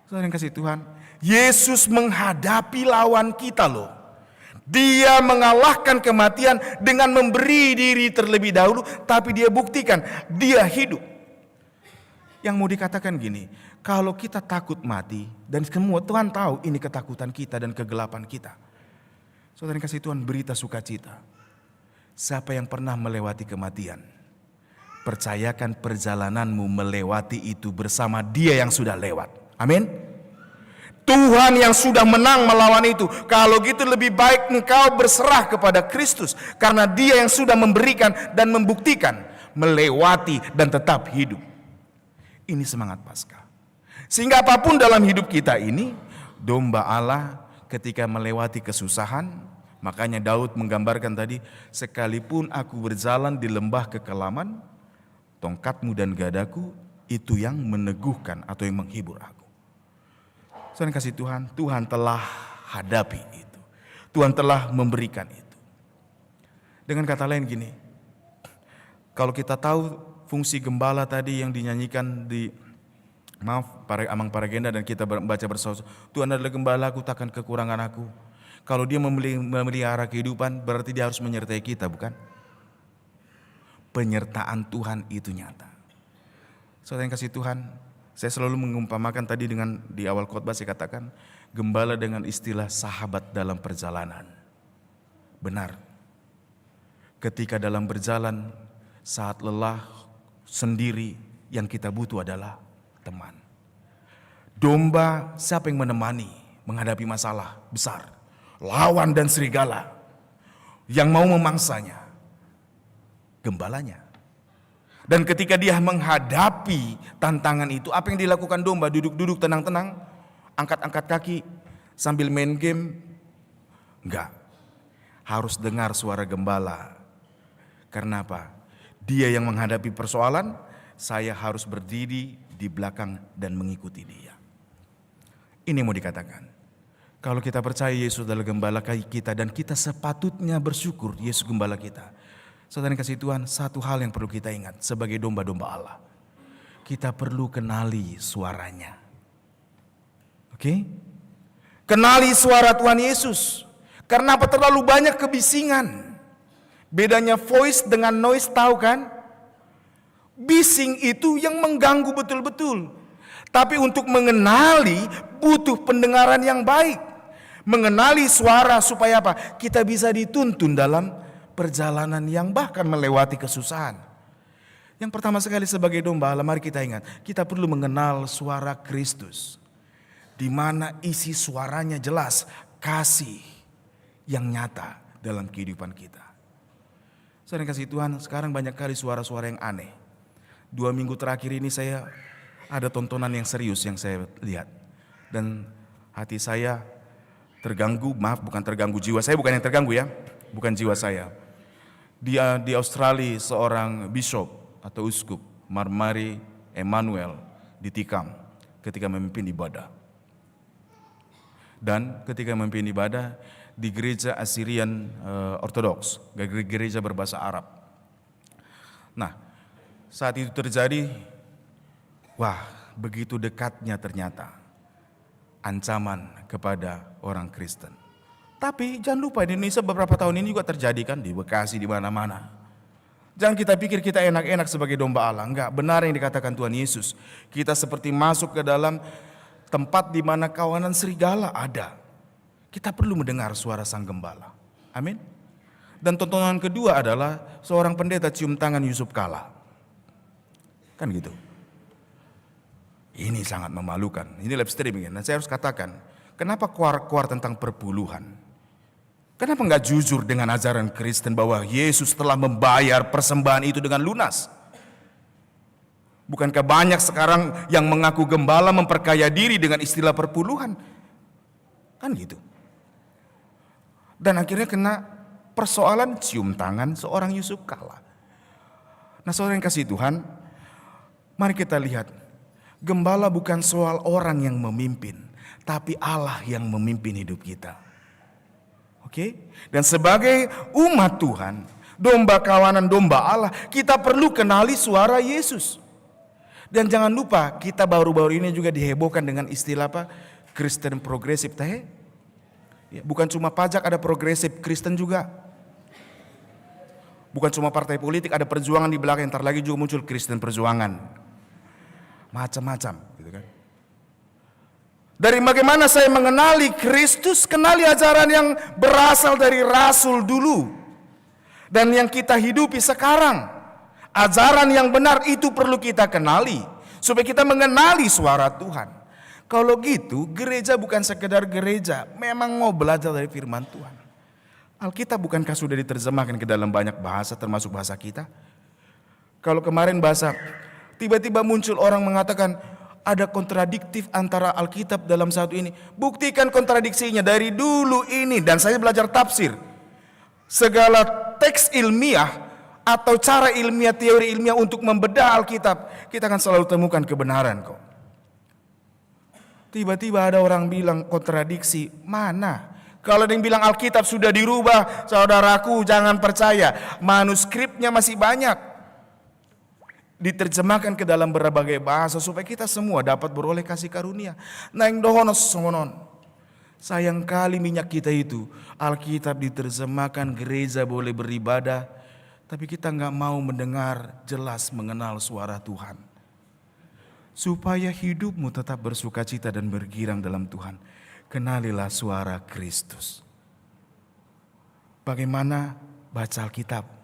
Saudara yang kasih Tuhan, Yesus menghadapi lawan kita loh. Dia mengalahkan kematian dengan memberi diri terlebih dahulu, tapi dia buktikan dia hidup. Yang mau dikatakan gini, kalau kita takut mati, dan semua Tuhan tahu ini ketakutan kita dan kegelapan kita. Saudara yang kasih Tuhan, berita sukacita. Siapa yang pernah melewati kematian, percayakan perjalananmu melewati itu bersama dia yang sudah lewat. Amin. Tuhan yang sudah menang melawan itu. Kalau gitu lebih baik engkau berserah kepada Kristus. Karena dia yang sudah memberikan dan membuktikan. Melewati dan tetap hidup. Ini semangat Paskah. Sehingga apapun dalam hidup kita ini, domba Allah ketika melewati kesusahan. Makanya Daud menggambarkan tadi, sekalipun aku berjalan di lembah kekelaman, tongkatmu dan gadaku itu yang meneguhkan atau yang menghibur aku. Saudara kasih Tuhan, Tuhan telah hadapi itu. Tuhan telah memberikan itu. Dengan kata lain gini, kalau kita tahu fungsi gembala tadi yang dinyanyikan di Amang Paragenda dan kita baca bersama, Tuhan adalah gembalaku, takkan kekurangan aku. Kalau dia memelihara kehidupan, berarti dia harus menyertai kita, bukan? Penyertaan Tuhan itu nyata. Saudara yang kasih Tuhan, saya selalu mengumpamakan tadi dengan di awal khotbah saya katakan, gembala dengan istilah sahabat dalam perjalanan. Benar. Ketika dalam berjalan, saat lelah, sendiri, yang kita butuh adalah teman. Domba siapa yang menemani menghadapi masalah besar? Lawan dan serigala. Yang mau memangsanya? Gembalanya. Dan ketika dia menghadapi tantangan itu, apa yang dilakukan domba? Duduk-duduk tenang-tenang, angkat-angkat kaki sambil main game? Enggak. Harus dengar suara gembala. Karena apa? Dia yang menghadapi persoalan, saya harus berdiri di belakang dan mengikuti dia. Ini mau dikatakan. Kalau kita percaya Yesus adalah gembala kita dan kita sepatutnya bersyukur Yesus gembala kita. Saudara yang kasih Tuhan, satu hal yang perlu kita ingat sebagai domba-domba Allah. Kita perlu kenali suaranya. Oke? Kenali suara Tuhan Yesus. Karena apa? Terlalu banyak kebisingan. Bedanya voice dengan noise, tahu kan? Bising itu yang mengganggu betul-betul. Tapi untuk mengenali butuh pendengaran yang baik. Mengenali suara supaya apa? Kita bisa dituntun dalam perjalanan yang bahkan melewati kesusahan. Yang pertama sekali sebagai domba Allah, mari kita ingat, kita perlu mengenal suara Kristus. Di mana isi suaranya jelas, kasih yang nyata dalam kehidupan kita. Saya kasih Tuhan, sekarang banyak kali suara-suara yang aneh. 2 minggu terakhir ini saya ada tontonan yang serius yang saya lihat. Dan hati saya terganggu, maaf bukan terganggu, jiwa saya bukan yang terganggu ya, bukan jiwa saya. Dia di Australia seorang bishop atau uskup, Marmari Emmanuel, ditikam ketika memimpin ibadah. Dan ketika memimpin ibadah di gereja Assyrian Orthodox, gereja berbahasa Arab. Nah, saat itu terjadi, wah, begitu dekatnya ternyata ancaman kepada orang Kristen. Tapi jangan lupa di Indonesia beberapa tahun ini juga terjadi kan, di Bekasi, di mana-mana. Jangan kita pikir kita enak-enak sebagai domba Allah. Enggak, benar yang dikatakan Tuhan Yesus. Kita seperti masuk ke dalam tempat di mana kawanan serigala ada. Kita perlu mendengar suara sang gembala. Amin. Dan tontonan kedua adalah seorang pendeta cium tangan Yusuf Kala. Kan gitu. Ini sangat memalukan. Ini live streaming. Dan saya harus katakan, kenapa keluar tentang perpuluhan? Kenapa enggak jujur dengan ajaran Kristen bahwa Yesus telah membayar persembahan itu dengan lunas? Bukankah banyak sekarang yang mengaku gembala memperkaya diri dengan istilah perpuluhan? Kan gitu. Dan akhirnya kena persoalan cium tangan seorang Yusuf Kala. Nah, saudara yang kasih Tuhan, mari kita lihat. Gembala bukan soal orang yang memimpin, tapi Allah yang memimpin hidup kita. Oke? Dan sebagai umat Tuhan, domba kawanan domba Allah, kita perlu kenali suara Yesus. Dan jangan lupa, kita baru-baru ini juga dihebohkan dengan istilah apa? Kristen progresif. Ya, bukan cuma pajak, ada progresif Kristen juga. Bukan cuma partai politik, ada perjuangan di belakang. Ntar lagi juga muncul Kristen perjuangan. Macam-macam, gitu kan. Dari bagaimana saya mengenali Kristus, kenali ajaran yang berasal dari Rasul dulu. Dan yang kita hidupi sekarang. Ajaran yang benar itu perlu kita kenali. Supaya kita mengenali suara Tuhan. Kalau gitu, gereja bukan sekedar gereja. Memang mau belajar dari firman Tuhan. Alkitab bukankah sudah diterjemahkan ke dalam banyak bahasa, termasuk bahasa kita? Kalau kemarin bahasa, tiba-tiba muncul orang mengatakan, ada kontradiktif antara Alkitab dalam satu ini. Buktikan kontradiksinya dari dulu ini. Dan saya belajar tafsir. Segala teks ilmiah atau cara ilmiah, teori ilmiah untuk membedah Alkitab, kita akan selalu temukan kebenaran kok. Tiba-tiba ada orang bilang kontradiksi. Mana? Kalau ada yang bilang Alkitab sudah dirubah, saudaraku jangan percaya. Manuskripnya masih banyak. Diterjemahkan ke dalam berbagai bahasa supaya kita semua dapat beroleh kasih karunia. Naing dohonos songonon. Sayang kali minyak kita itu, Alkitab diterjemahkan, gereja boleh beribadah, tapi kita nggak mau mendengar jelas mengenal suara Tuhan. Supaya hidupmu tetap bersukacita dan bergirang dalam Tuhan, kenalilah suara Kristus. Bagaimana baca Alkitab?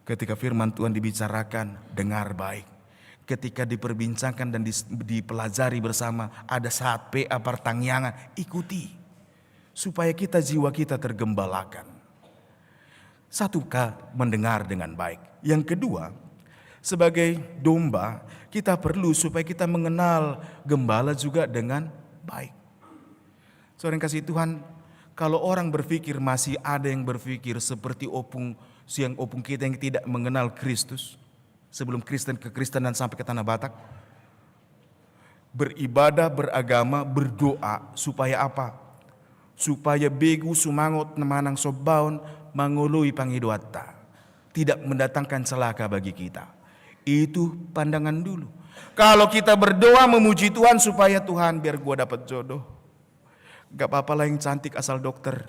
Ketika firman Tuhan dibicarakan, dengar baik. Ketika diperbincangkan dan dipelajari bersama, ada saat PA pertangyangan, ikuti. Supaya jiwa kita tergembalakan. Satu, mendengar dengan baik. Yang kedua, sebagai domba, kita perlu supaya kita mengenal gembala juga dengan baik. Saudara yang kasih Tuhan, kalau orang berpikir, masih ada yang berpikir seperti opung kita yang tidak mengenal Kristus sebelum Kristen kekristenan sampai ke tanah Batak, beribadah, beragama, berdoa supaya apa? Supaya begu sumangot nemanang sobaun mangului pangidoata, tidak mendatangkan celaka bagi kita. Itu pandangan dulu. Kalau kita berdoa memuji Tuhan supaya Tuhan biar gua dapat jodoh, gak apa-apa lah yang cantik asal dokter.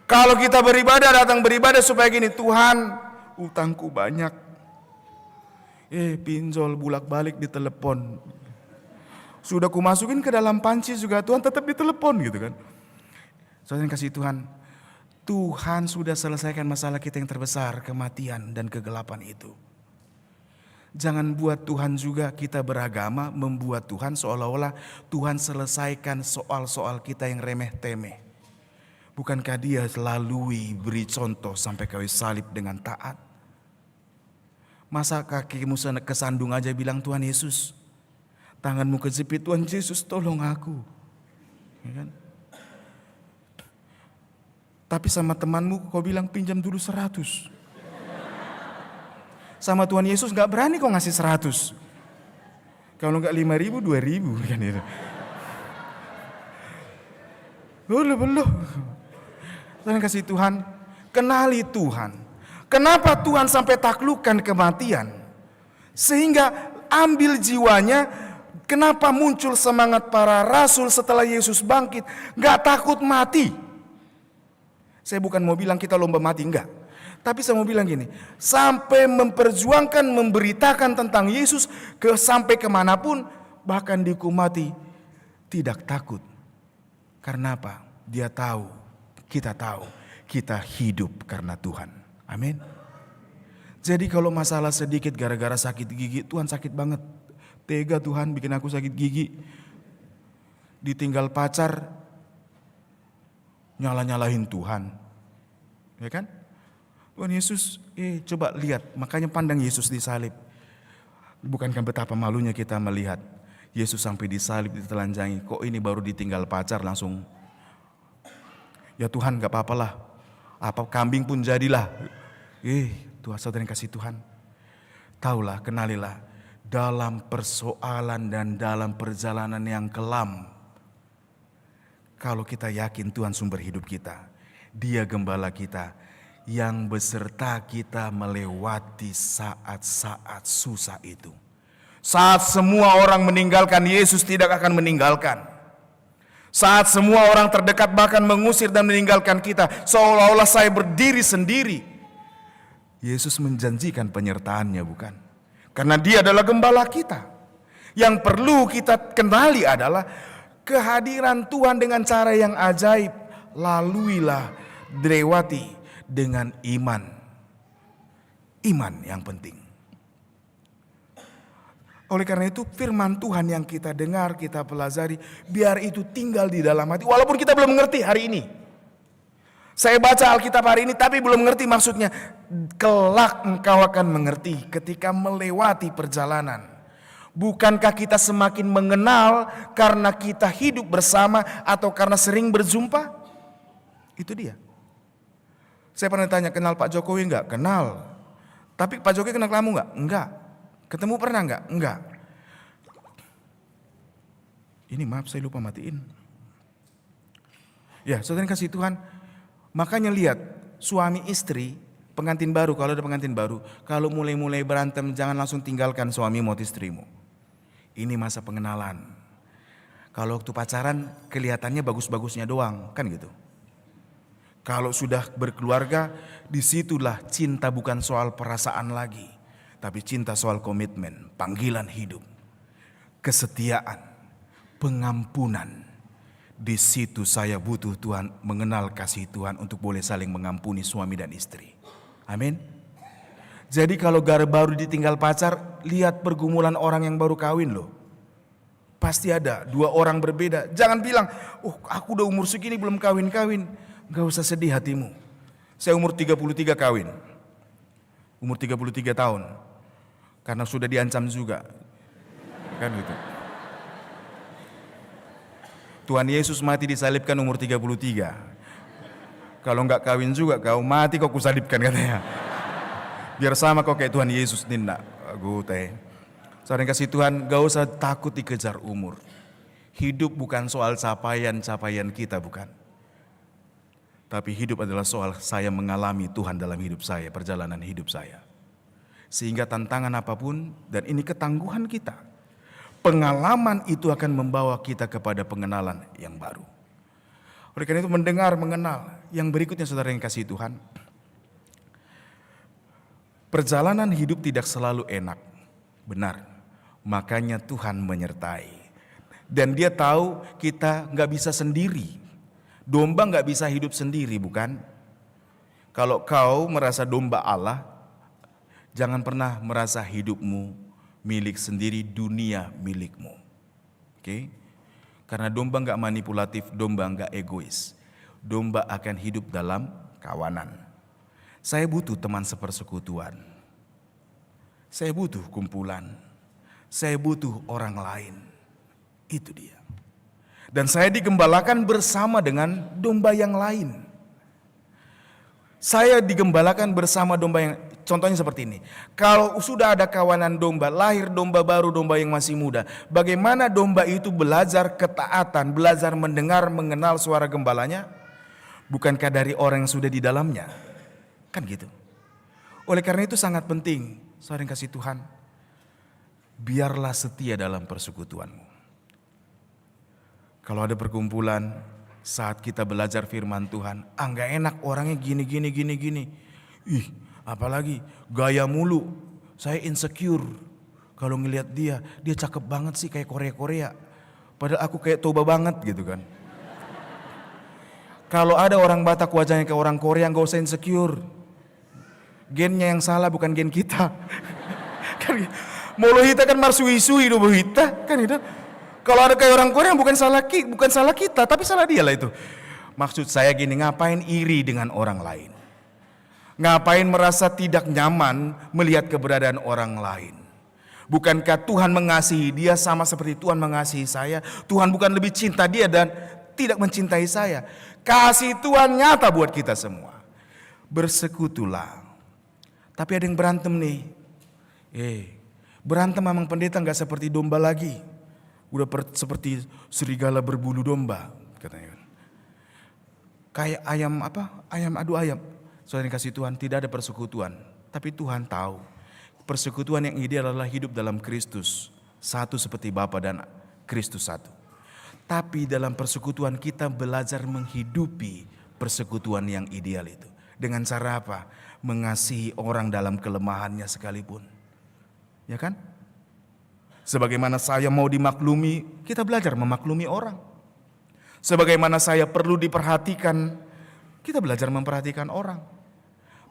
Kalau kita beribadah, datang beribadah supaya gini, Tuhan utangku banyak. Pinjol bulak-balik di telepon. Sudah kumasukin ke dalam panci juga Tuhan tetap di telepon gitu kan. Saudara yang kasih Tuhan, Tuhan sudah selesaikan masalah kita yang terbesar, kematian dan kegelapan itu. Jangan buat Tuhan juga kita beragama, membuat Tuhan seolah-olah Tuhan selesaikan soal-soal kita yang remeh-temeh. Bukankah dia lalui beri contoh sampai kayu salib dengan taat? Masa kakimu kesandung aja bilang Tuhan Yesus? Tanganmu kejepit, Tuhan Yesus tolong aku. Ya kan? Tapi sama temanmu kau bilang pinjam dulu 100. Sama Tuhan Yesus gak berani kau ngasih 100. Kalau gak 5.000, 2.000 kan itu. Belum. Dan kasih Tuhan, kenali Tuhan. Kenapa Tuhan sampai taklukkan kematian? Sehingga ambil jiwanya. Kenapa muncul semangat para rasul setelah Yesus bangkit? Gak takut mati. Saya bukan mau bilang kita lomba mati, enggak. Tapi saya mau bilang gini, sampai memperjuangkan, memberitakan tentang Yesus sampai kemanapun, bahkan dihukum mati, tidak takut. Karena apa? Dia tahu, kita hidup karena Tuhan. Amin. Jadi kalau masalah sedikit gara-gara sakit gigi, Tuhan sakit banget. Tega Tuhan bikin aku sakit gigi. Ditinggal pacar, nyala-nyalahin Tuhan. Ya kan? Tuhan Yesus, coba lihat. Makanya pandang Yesus disalib. Bukankah betapa malunya kita melihat Yesus sampai disalib, ditelanjangi. Kok ini baru ditinggal pacar langsung. Ya Tuhan gak apa-apalah. Apa kambing pun jadilah. Tuhan saudara yang kasih Tuhan. Taulah, kenalilah. Dalam persoalan dan dalam perjalanan yang kelam. Kalau kita yakin Tuhan sumber hidup kita. Dia gembala kita. Yang beserta kita melewati saat-saat susah itu. Saat semua orang meninggalkan, Yesus tidak akan meninggalkan. Saat semua orang terdekat bahkan mengusir dan meninggalkan kita. Seolah-olah saya berdiri sendiri. Yesus menjanjikan penyertaannya, bukan? Karena dia adalah gembala kita. Yang perlu kita kenali adalah kehadiran Tuhan dengan cara yang ajaib. Laluilah, lewati dengan iman. Iman yang penting. Oleh karena itu firman Tuhan yang kita dengar, kita pelajari, biar itu tinggal di dalam hati. Walaupun kita belum mengerti hari ini. Saya baca Alkitab hari ini tapi belum mengerti maksudnya. Kelak engkau akan mengerti ketika melewati perjalanan. Bukankah kita semakin mengenal karena kita hidup bersama atau karena sering berjumpa? Itu dia. Saya pernah tanya, kenal Pak Jokowi enggak? Kenal. Tapi Pak Jokowi kenal kamu enggak? Enggak. Ketemu pernah enggak? Enggak. Ini maaf saya lupa matiin. Ya, saudara kasih Tuhan. Makanya lihat, suami istri, pengantin baru, kalau ada pengantin baru, kalau mulai-mulai berantem jangan langsung tinggalkan suamimu atau istrimu. Ini masa pengenalan. Kalau waktu pacaran kelihatannya bagus-bagusnya doang, kan gitu. Kalau sudah berkeluarga, disitulah cinta bukan soal perasaan lagi. Tapi cinta soal komitmen, panggilan hidup, kesetiaan, pengampunan. Di situ saya butuh Tuhan, mengenal kasih Tuhan untuk boleh saling mengampuni suami dan istri. Amin. Jadi kalau baru ditinggal pacar, lihat pergumulan orang yang baru kawin loh. Pasti ada dua orang berbeda. Jangan bilang, aku udah umur segini belum kawin-kawin. Gak usah sedih hatimu. Saya umur 33 kawin. Umur 33 tahun. Karena sudah diancam juga. Kan gitu. Tuhan Yesus mati disalibkan umur 33. Kalau enggak kawin juga kau mati kau kusalibkan katanya. Biar sama kau kayak Tuhan Yesus nindak. Saudara kasih Tuhan, gak usah takut dikejar umur. Hidup bukan soal capaian-capaian kita, bukan. Tapi hidup adalah soal saya mengalami Tuhan dalam hidup saya, perjalanan hidup saya. Sehingga tantangan apapun, dan ini ketangguhan kita, pengalaman itu akan membawa kita kepada pengenalan yang baru. Oleh karena itu mendengar, mengenal. Yang berikutnya saudara yang kasih Tuhan, perjalanan hidup tidak selalu enak, benar. Makanya Tuhan menyertai. Dan dia tahu kita gak bisa sendiri. Domba gak bisa hidup sendiri, bukan? Kalau kau merasa domba Allah, jangan pernah merasa hidupmu milik sendiri, dunia milikmu. Oke? Karena domba gak manipulatif, domba gak egois. Domba akan hidup dalam kawanan. Saya butuh teman sepersekutuan. Saya butuh kumpulan. Saya butuh orang lain. Itu dia. Dan saya digembalakan bersama dengan domba yang lain. Saya digembalakan bersama domba yang, contohnya seperti ini. Kalau sudah ada kawanan domba, lahir domba baru, domba yang masih muda. Bagaimana domba itu belajar ketaatan, belajar mendengar, mengenal suara gembalanya? Bukankah dari orang yang sudah di dalamnya? Kan gitu. Oleh karena itu sangat penting, saudara yang kasih Tuhan, biarlah setia dalam persekutuanmu. Kalau ada perkumpulan, saat kita belajar firman Tuhan, nggak enak orangnya gini. Ih, apalagi gaya mulu. Saya insecure. Kalau ngelihat dia cakep banget sih kayak Korea. Padahal aku kayak Toba banget gitu kan. Kalau ada orang Batak wajahnya kayak orang Korea, nggak usah insecure. Gennya yang salah bukan gen kita. Kan Molohita kan marsui-sui do bohita kan itu. Kalau ada kayak orang Korea bukan salah kita, tapi salah dia lah itu. Maksud saya gini, ngapain iri dengan orang lain? Ngapain merasa tidak nyaman melihat keberadaan orang lain? Bukankah Tuhan mengasihi dia sama seperti Tuhan mengasihi saya? Tuhan bukan lebih cinta dia dan tidak mencintai saya. Kasih Tuhan nyata buat kita semua. Bersekutulah. Tapi ada yang berantem nih. Berantem memang pendeta gak seperti domba lagi. Udah seperti serigala berbulu domba katanya. Kayak ayam adu ayam. Soalnya kasih Tuhan tidak ada persekutuan. Tapi Tuhan tahu persekutuan yang ideal adalah hidup dalam Kristus. Satu seperti Bapa dan Kristus satu. Tapi dalam persekutuan kita belajar menghidupi persekutuan yang ideal itu. Dengan cara apa? Mengasihi orang dalam kelemahannya sekalipun. Ya kan? Sebagaimana saya mau dimaklumi, kita belajar memaklumi orang. Sebagaimana saya perlu diperhatikan, kita belajar memperhatikan orang.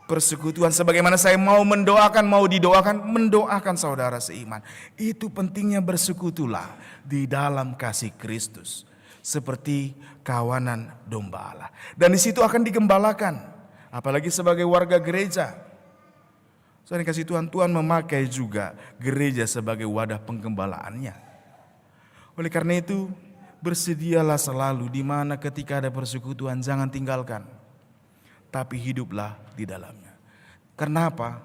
Persekutuan sebagaimana saya mau mendoakan, mau didoakan, mendoakan saudara seiman. Itu pentingnya bersekutulah di dalam kasih Kristus. Seperti kawanan domba Allah. Dan di situ akan digembalakan. Apalagi sebagai warga gereja. Soalnya kasih Tuhan memakai juga gereja sebagai wadah penggembalaannya. Oleh karena itu bersedialah selalu di mana ketika ada persekutuan jangan tinggalkan. Tapi hiduplah di dalamnya. Karena apa?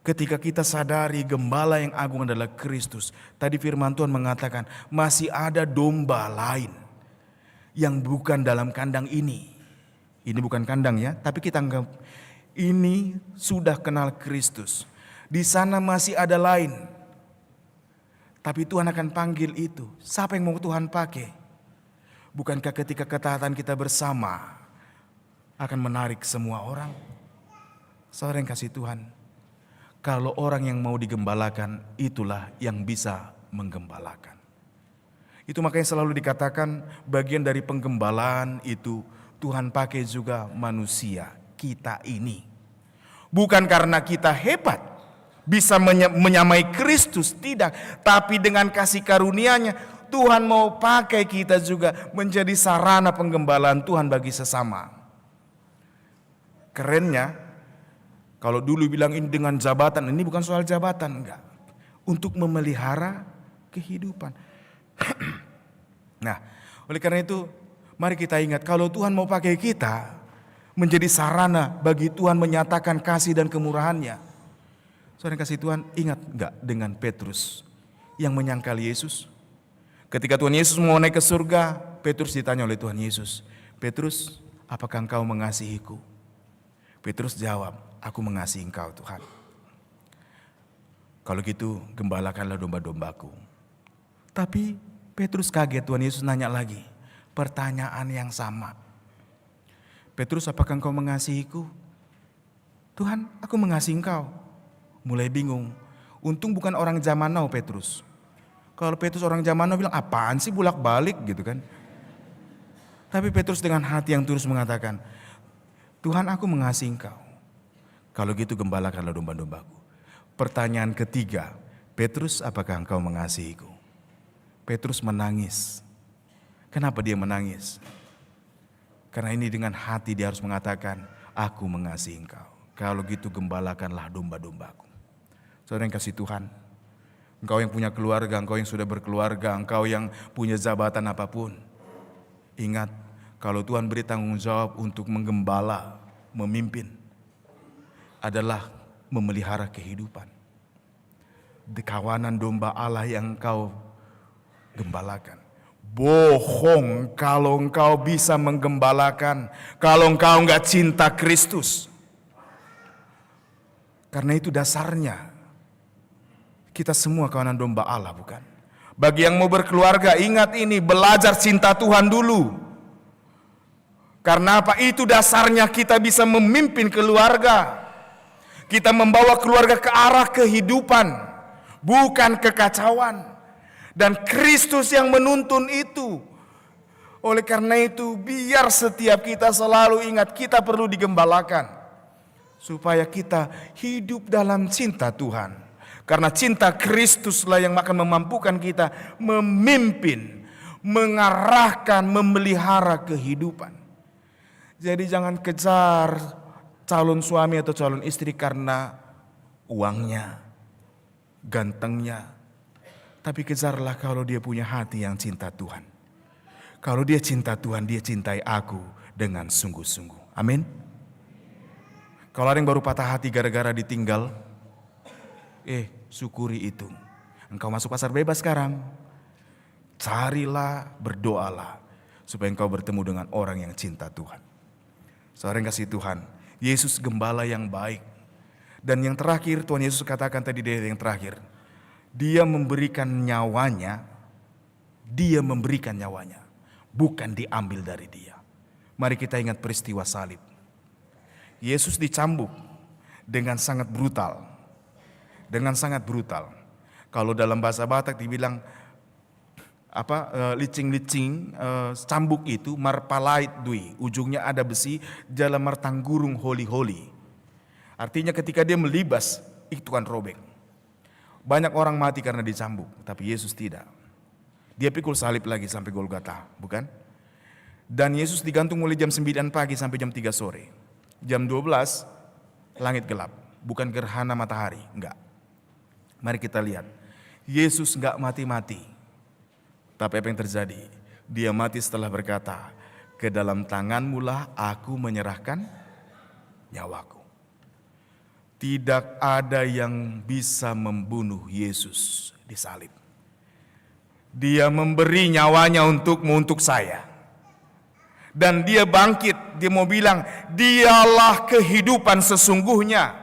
Ketika kita sadari gembala yang agung adalah Kristus. Tadi firman Tuhan mengatakan masih ada domba lain yang bukan dalam kandang ini. Ini bukan kandang ya, tapi kita anggap ini sudah kenal Kristus. Di sana masih ada lain. Tapi Tuhan akan panggil itu. Siapa yang mau Tuhan pakai? Bukankah ketika ketaatan kita bersama akan menarik semua orang? Saudara yang kasih Tuhan, kalau orang yang mau digembalakan itulah yang bisa menggembalakan. Itu makanya selalu dikatakan bagian dari penggembalaan itu Tuhan pakai juga manusia. Kita ini bukan karena kita hebat bisa menyamai Kristus, tidak, tapi dengan kasih karunia-Nya Tuhan mau pakai kita juga menjadi sarana penggembalaan Tuhan bagi sesama. Kerennya kalau dulu bilang ini dengan jabatan, ini bukan soal jabatan, enggak, untuk memelihara kehidupan. Nah, oleh karena itu mari kita ingat kalau Tuhan mau pakai kita menjadi sarana bagi Tuhan menyatakan kasih dan kemurahan-Nya. Saudara kasih Tuhan, ingat enggak dengan Petrus yang menyangkal Yesus? Ketika Tuhan Yesus mau naik ke surga, Petrus ditanya oleh Tuhan Yesus, "Petrus, apakah engkau mengasihiku?" Petrus jawab, "Aku mengasihi engkau Tuhan." Kalau gitu, gembalakanlah domba-dombaku. Tapi Petrus kaget, Tuhan Yesus nanya lagi, pertanyaan yang sama. "Petrus, apakah engkau mengasihiku?" "Tuhan, aku mengasihi engkau." Mulai bingung. Untung bukan orang zaman now Petrus. Kalau Petrus orang zaman now bilang, apaan sih bolak-balik gitu kan. Tapi Petrus dengan hati yang tulus mengatakan, "Tuhan, aku mengasihi engkau." Kalau gitu gembalakanlah domba-dombaku. Pertanyaan ketiga, "Petrus, apakah engkau mengasihiku?" Petrus menangis. Kenapa dia menangis? Karena ini dengan hati dia harus mengatakan, "Aku mengasihi engkau." Kalau gitu gembalakanlah domba-dombaku. Saudara yang kasih Tuhan, Engkau yang punya keluarga, engkau yang sudah berkeluarga, engkau yang punya jabatan apapun. Ingat, kalau Tuhan beri tanggung jawab untuk menggembala, memimpin, adalah memelihara kehidupan. Di kawanan domba Allah yang engkau gembalakan. Bohong kalau engkau bisa menggembalakan, kalau engkau enggak cinta Kristus. Karena itu dasarnya kita semua kawanan domba Allah, bukan? Bagi yang mau berkeluarga, ingat ini, belajar cinta Tuhan dulu. Karena apa? Itu dasarnya kita bisa memimpin keluarga. Kita membawa keluarga ke arah kehidupan, bukan kekacauan. Dan Kristus yang menuntun itu. Oleh karena itu, biar setiap kita selalu ingat kita perlu digembalakan. Supaya kita hidup dalam cinta Tuhan. Karena cinta Kristuslah yang akan memampukan kita memimpin, mengarahkan, memelihara kehidupan. Jadi jangan kejar calon suami atau calon istri karena uangnya, gantengnya. Tapi kejarlah kalau dia punya hati yang cinta Tuhan. Kalau dia cinta Tuhan, dia cintai aku dengan sungguh-sungguh. Amin. Kalau ada yang baru patah hati gara-gara ditinggal, syukuri itu. Engkau masuk pasar bebas sekarang. Carilah, berdoalah supaya engkau bertemu dengan orang yang cinta Tuhan. Saudara yang kasih Tuhan, Yesus gembala yang baik. Dan yang terakhir, Tuhan Yesus katakan tadi di ayat yang terakhir, Dia memberikan nyawanya, bukan diambil dari dia. Mari kita ingat peristiwa salib. Yesus dicambuk dengan sangat brutal. Kalau dalam bahasa Batak dibilang licing-licing, cambuk itu marpalait dui, ujungnya ada besi, dalam martanggurung holi-holi. Artinya ketika dia melibas, itu kan robek. Banyak orang mati karena dicambuk, tapi Yesus tidak. Dia pikul salib lagi sampai Golgota, bukan? Dan Yesus digantung mulai jam 9 pagi sampai jam 3 sore. Jam 12 langit gelap, bukan gerhana matahari, enggak. Mari kita lihat. Yesus enggak mati-mati. Tapi apa yang terjadi? Dia mati setelah berkata, "Ke dalam tanganmu-lah aku menyerahkan nyawaku." Tidak ada yang bisa membunuh Yesus di salib. Dia memberi nyawanya untukmu, untuk saya. Dan dia bangkit, dia mau bilang, dialah kehidupan sesungguhnya.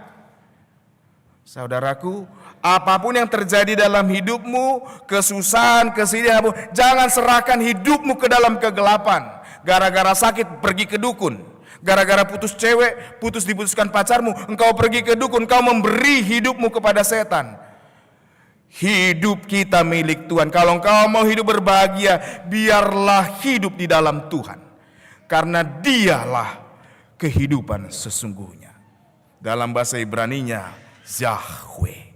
Saudaraku, apapun yang terjadi dalam hidupmu, kesusahan, kesedihan, jangan serahkan hidupmu ke dalam kegelapan. Gara-gara sakit pergi ke dukun. Gara-gara putus cewek, diputuskan pacarmu, engkau pergi ke dukun, engkau memberi hidupmu kepada setan. Hidup kita milik Tuhan. Kalau engkau mau hidup berbahagia, biarlah hidup di dalam Tuhan. Karena dialah kehidupan sesungguhnya. Dalam bahasa Ibraninya, Yahweh.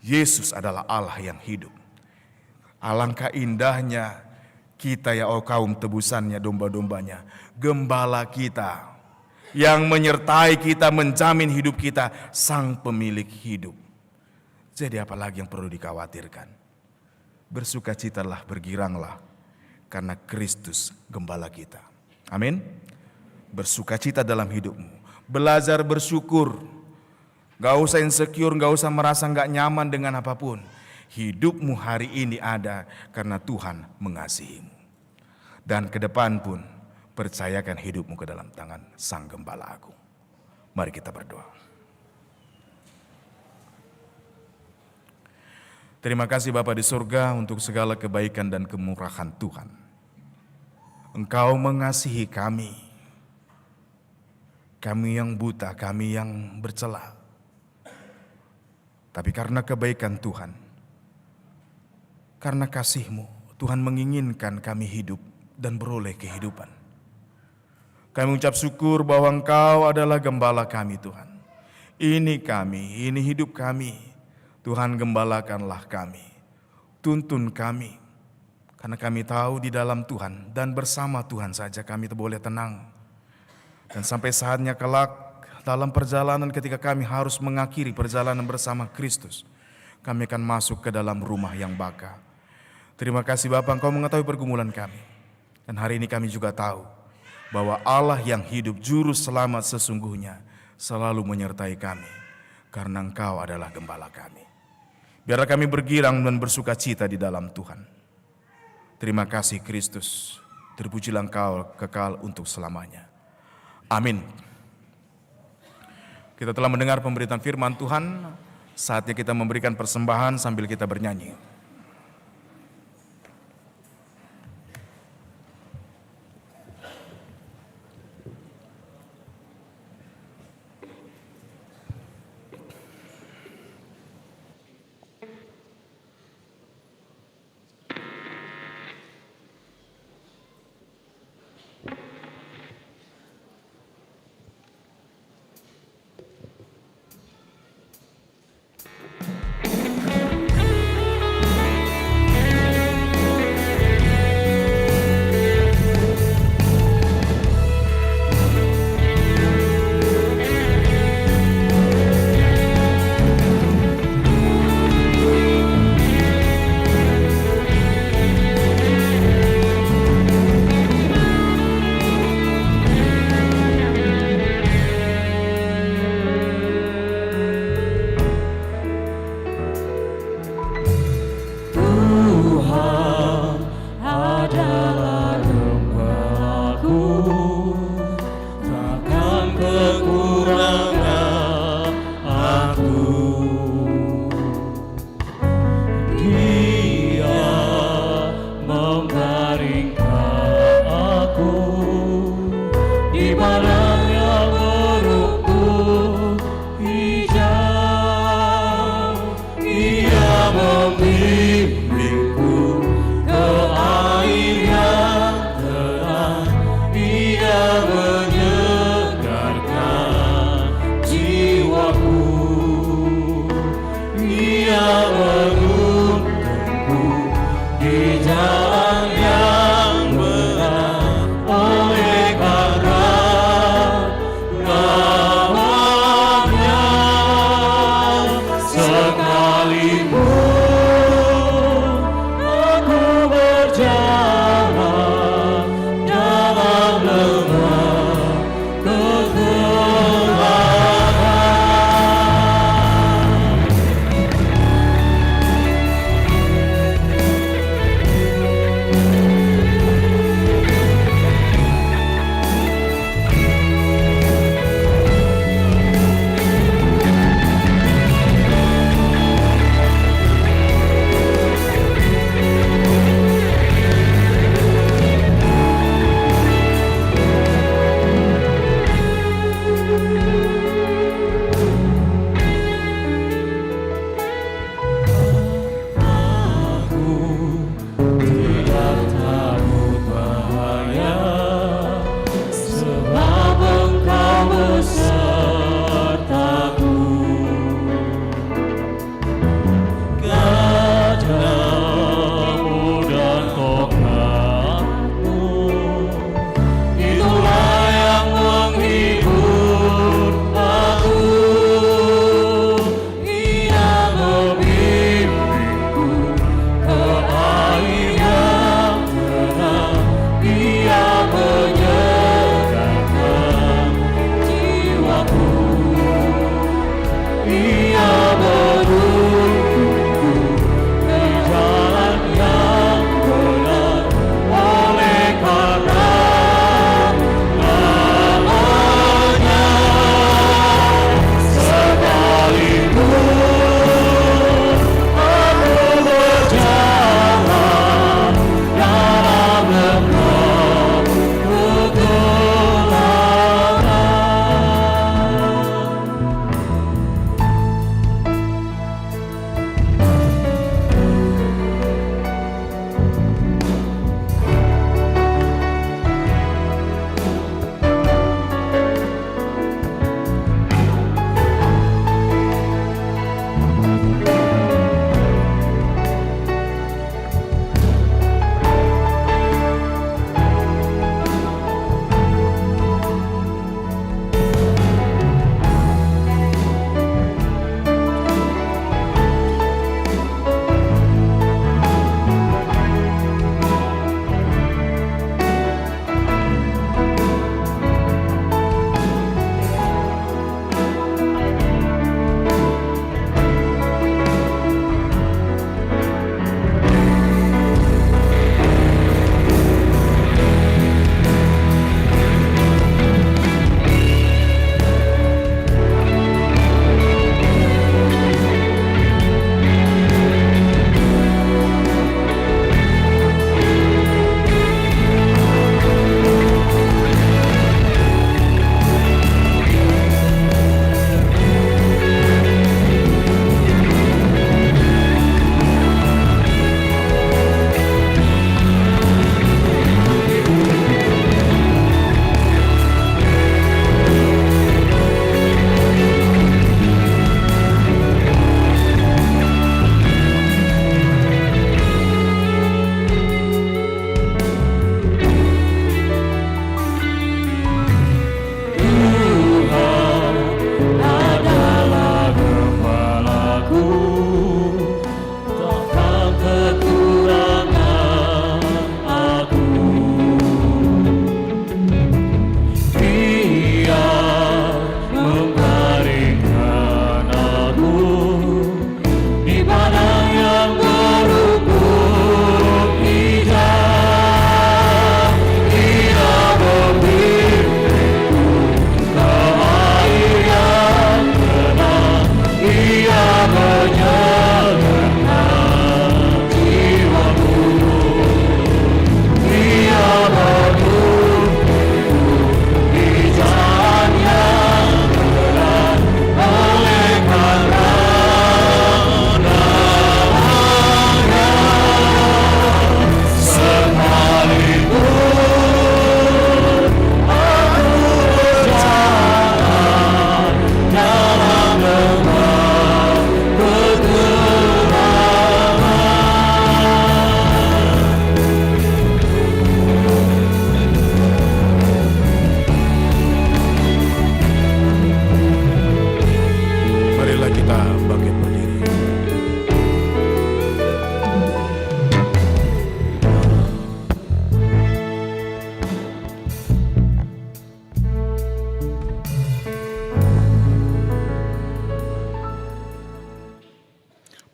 Yesus adalah Allah yang hidup. Alangkah indahnya kita ya kaum tebusannya, domba-dombanya. Gembala kita yang menyertai kita, menjamin hidup kita, sang pemilik hidup. Jadi apalagi yang perlu dikhawatirkan? Bersukacitalah, bergiranglah, karena Kristus gembala kita. Amin. Bersukacita dalam hidupmu. Belajar bersyukur. Gak usah insecure, gak usah merasa gak nyaman dengan apapun. Hidupmu hari ini ada karena Tuhan mengasihimu. Dan ke depan pun percayakan hidupmu ke dalam tangan Sang Gembala Agung. Mari kita berdoa. Terima kasih Bapa di surga untuk segala kebaikan dan kemurahan Tuhan. Engkau mengasihi kami. Kami yang buta, kami yang bercela. Tapi karena kebaikan Tuhan, karena kasih-Mu, Tuhan menginginkan kami hidup dan beroleh kehidupan. Kami mengucap syukur bahwa Engkau adalah gembala kami Tuhan. Ini kami, ini hidup kami. Tuhan gembalakanlah kami. Tuntun kami. Karena kami tahu di dalam Tuhan dan bersama Tuhan saja kami boleh tenang. Dan sampai saatnya kelak dalam perjalanan ketika kami harus mengakhiri perjalanan bersama Kristus. kami akan masuk ke dalam rumah yang baka. Terima kasih Bapa, Engkau mengetahui pergumulan kami. Dan hari ini kami juga tahu bahwa Allah yang hidup, juru selamat sesungguhnya, selalu menyertai kami, karena Engkau adalah gembala kami. Biarlah kami bergirang dan bersuka cita di dalam Tuhan. Terima kasih Kristus, terpujilah Engkau kekal untuk selamanya. Amin. Kita telah mendengar pemberitaan firman Tuhan, saatnya kita memberikan persembahan sambil kita bernyanyi.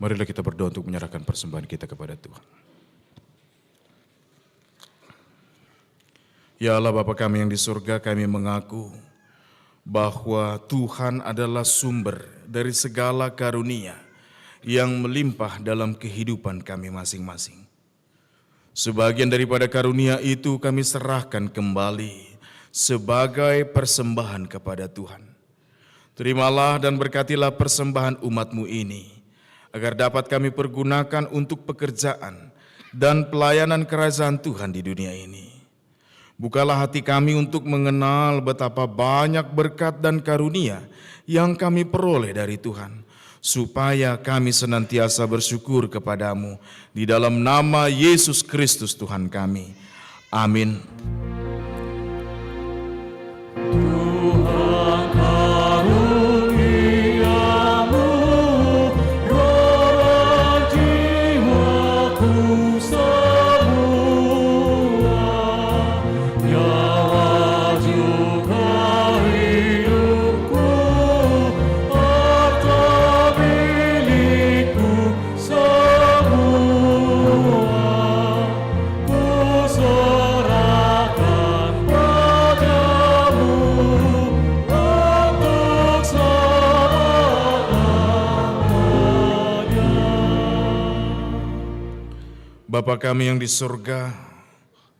Marilah kita berdoa untuk menyerahkan persembahan kita kepada Tuhan. Ya Allah Bapa kami yang di surga, kami mengaku bahwa Tuhan adalah sumber dari segala karunia yang melimpah dalam kehidupan kami masing-masing. Sebagian daripada karunia itu kami serahkan kembali sebagai persembahan kepada Tuhan. Terimalah dan berkatilah persembahan umat-Mu ini, agar dapat kami pergunakan untuk pekerjaan dan pelayanan kerajaan Tuhan di dunia ini. Bukalah hati kami untuk mengenal betapa banyak berkat dan karunia yang kami peroleh dari Tuhan, supaya kami senantiasa bersyukur kepadamu di dalam nama Yesus Kristus Tuhan kami. Amin. Bapa kami yang di surga,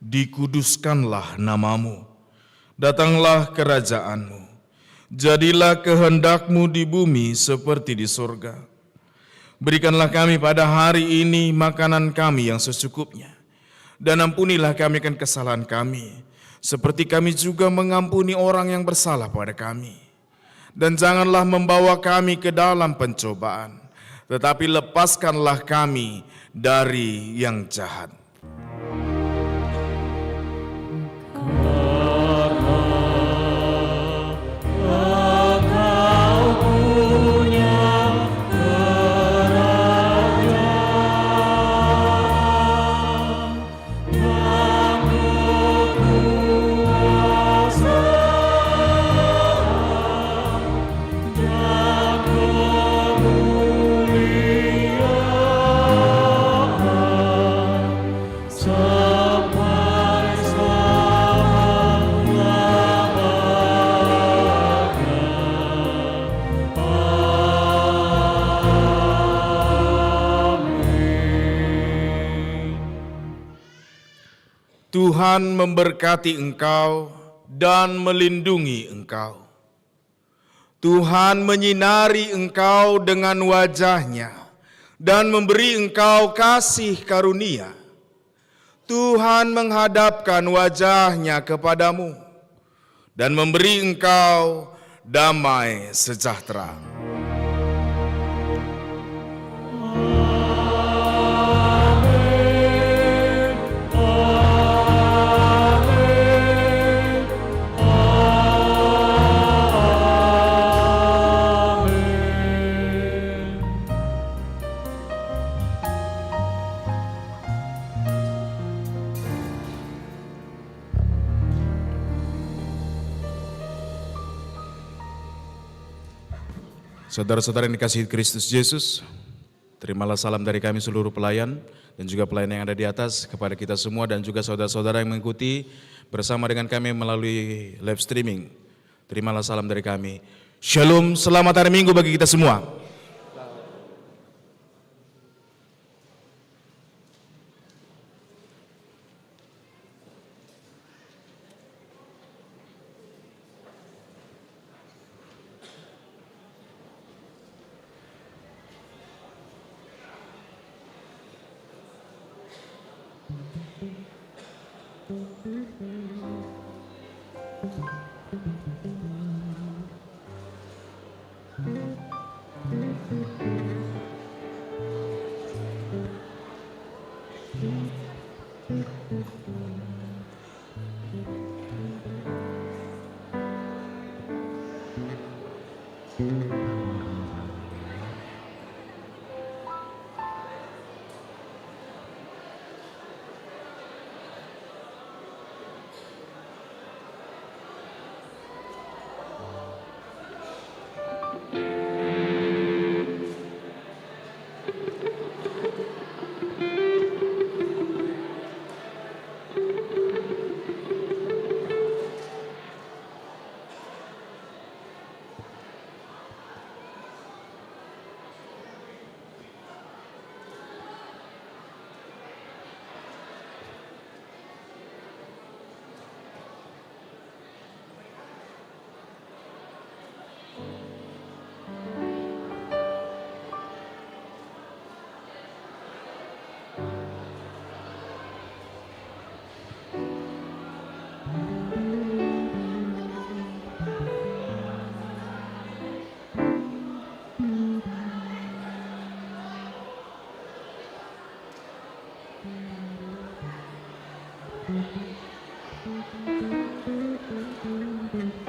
dikuduskanlah namamu, datanglah kerajaanmu, jadilah kehendak-Mu di bumi seperti di surga. Berikanlah kami pada hari ini makanan kami yang secukupnya, dan ampunilah kami akan kesalahan kami, seperti kami juga mengampuni orang yang bersalah pada kami. Dan janganlah membawa kami ke dalam pencobaan, tetapi lepaskanlah kami dari yang jahat. Tuhan memberkati engkau dan melindungi engkau. Tuhan menyinari engkau dengan wajah-Nya dan memberi engkau kasih karunia. Tuhan menghadapkan wajah-Nya kepadamu dan memberi engkau damai sejahtera. Saudara-saudara yang dikasihi Kristus Yesus, terimalah salam dari kami seluruh pelayan dan juga pelayan yang ada di atas kepada kita semua dan juga saudara-saudara yang mengikuti bersama dengan kami melalui live streaming. Terimalah salam dari kami. Shalom, selamat hari Minggu bagi kita semua. Thank you.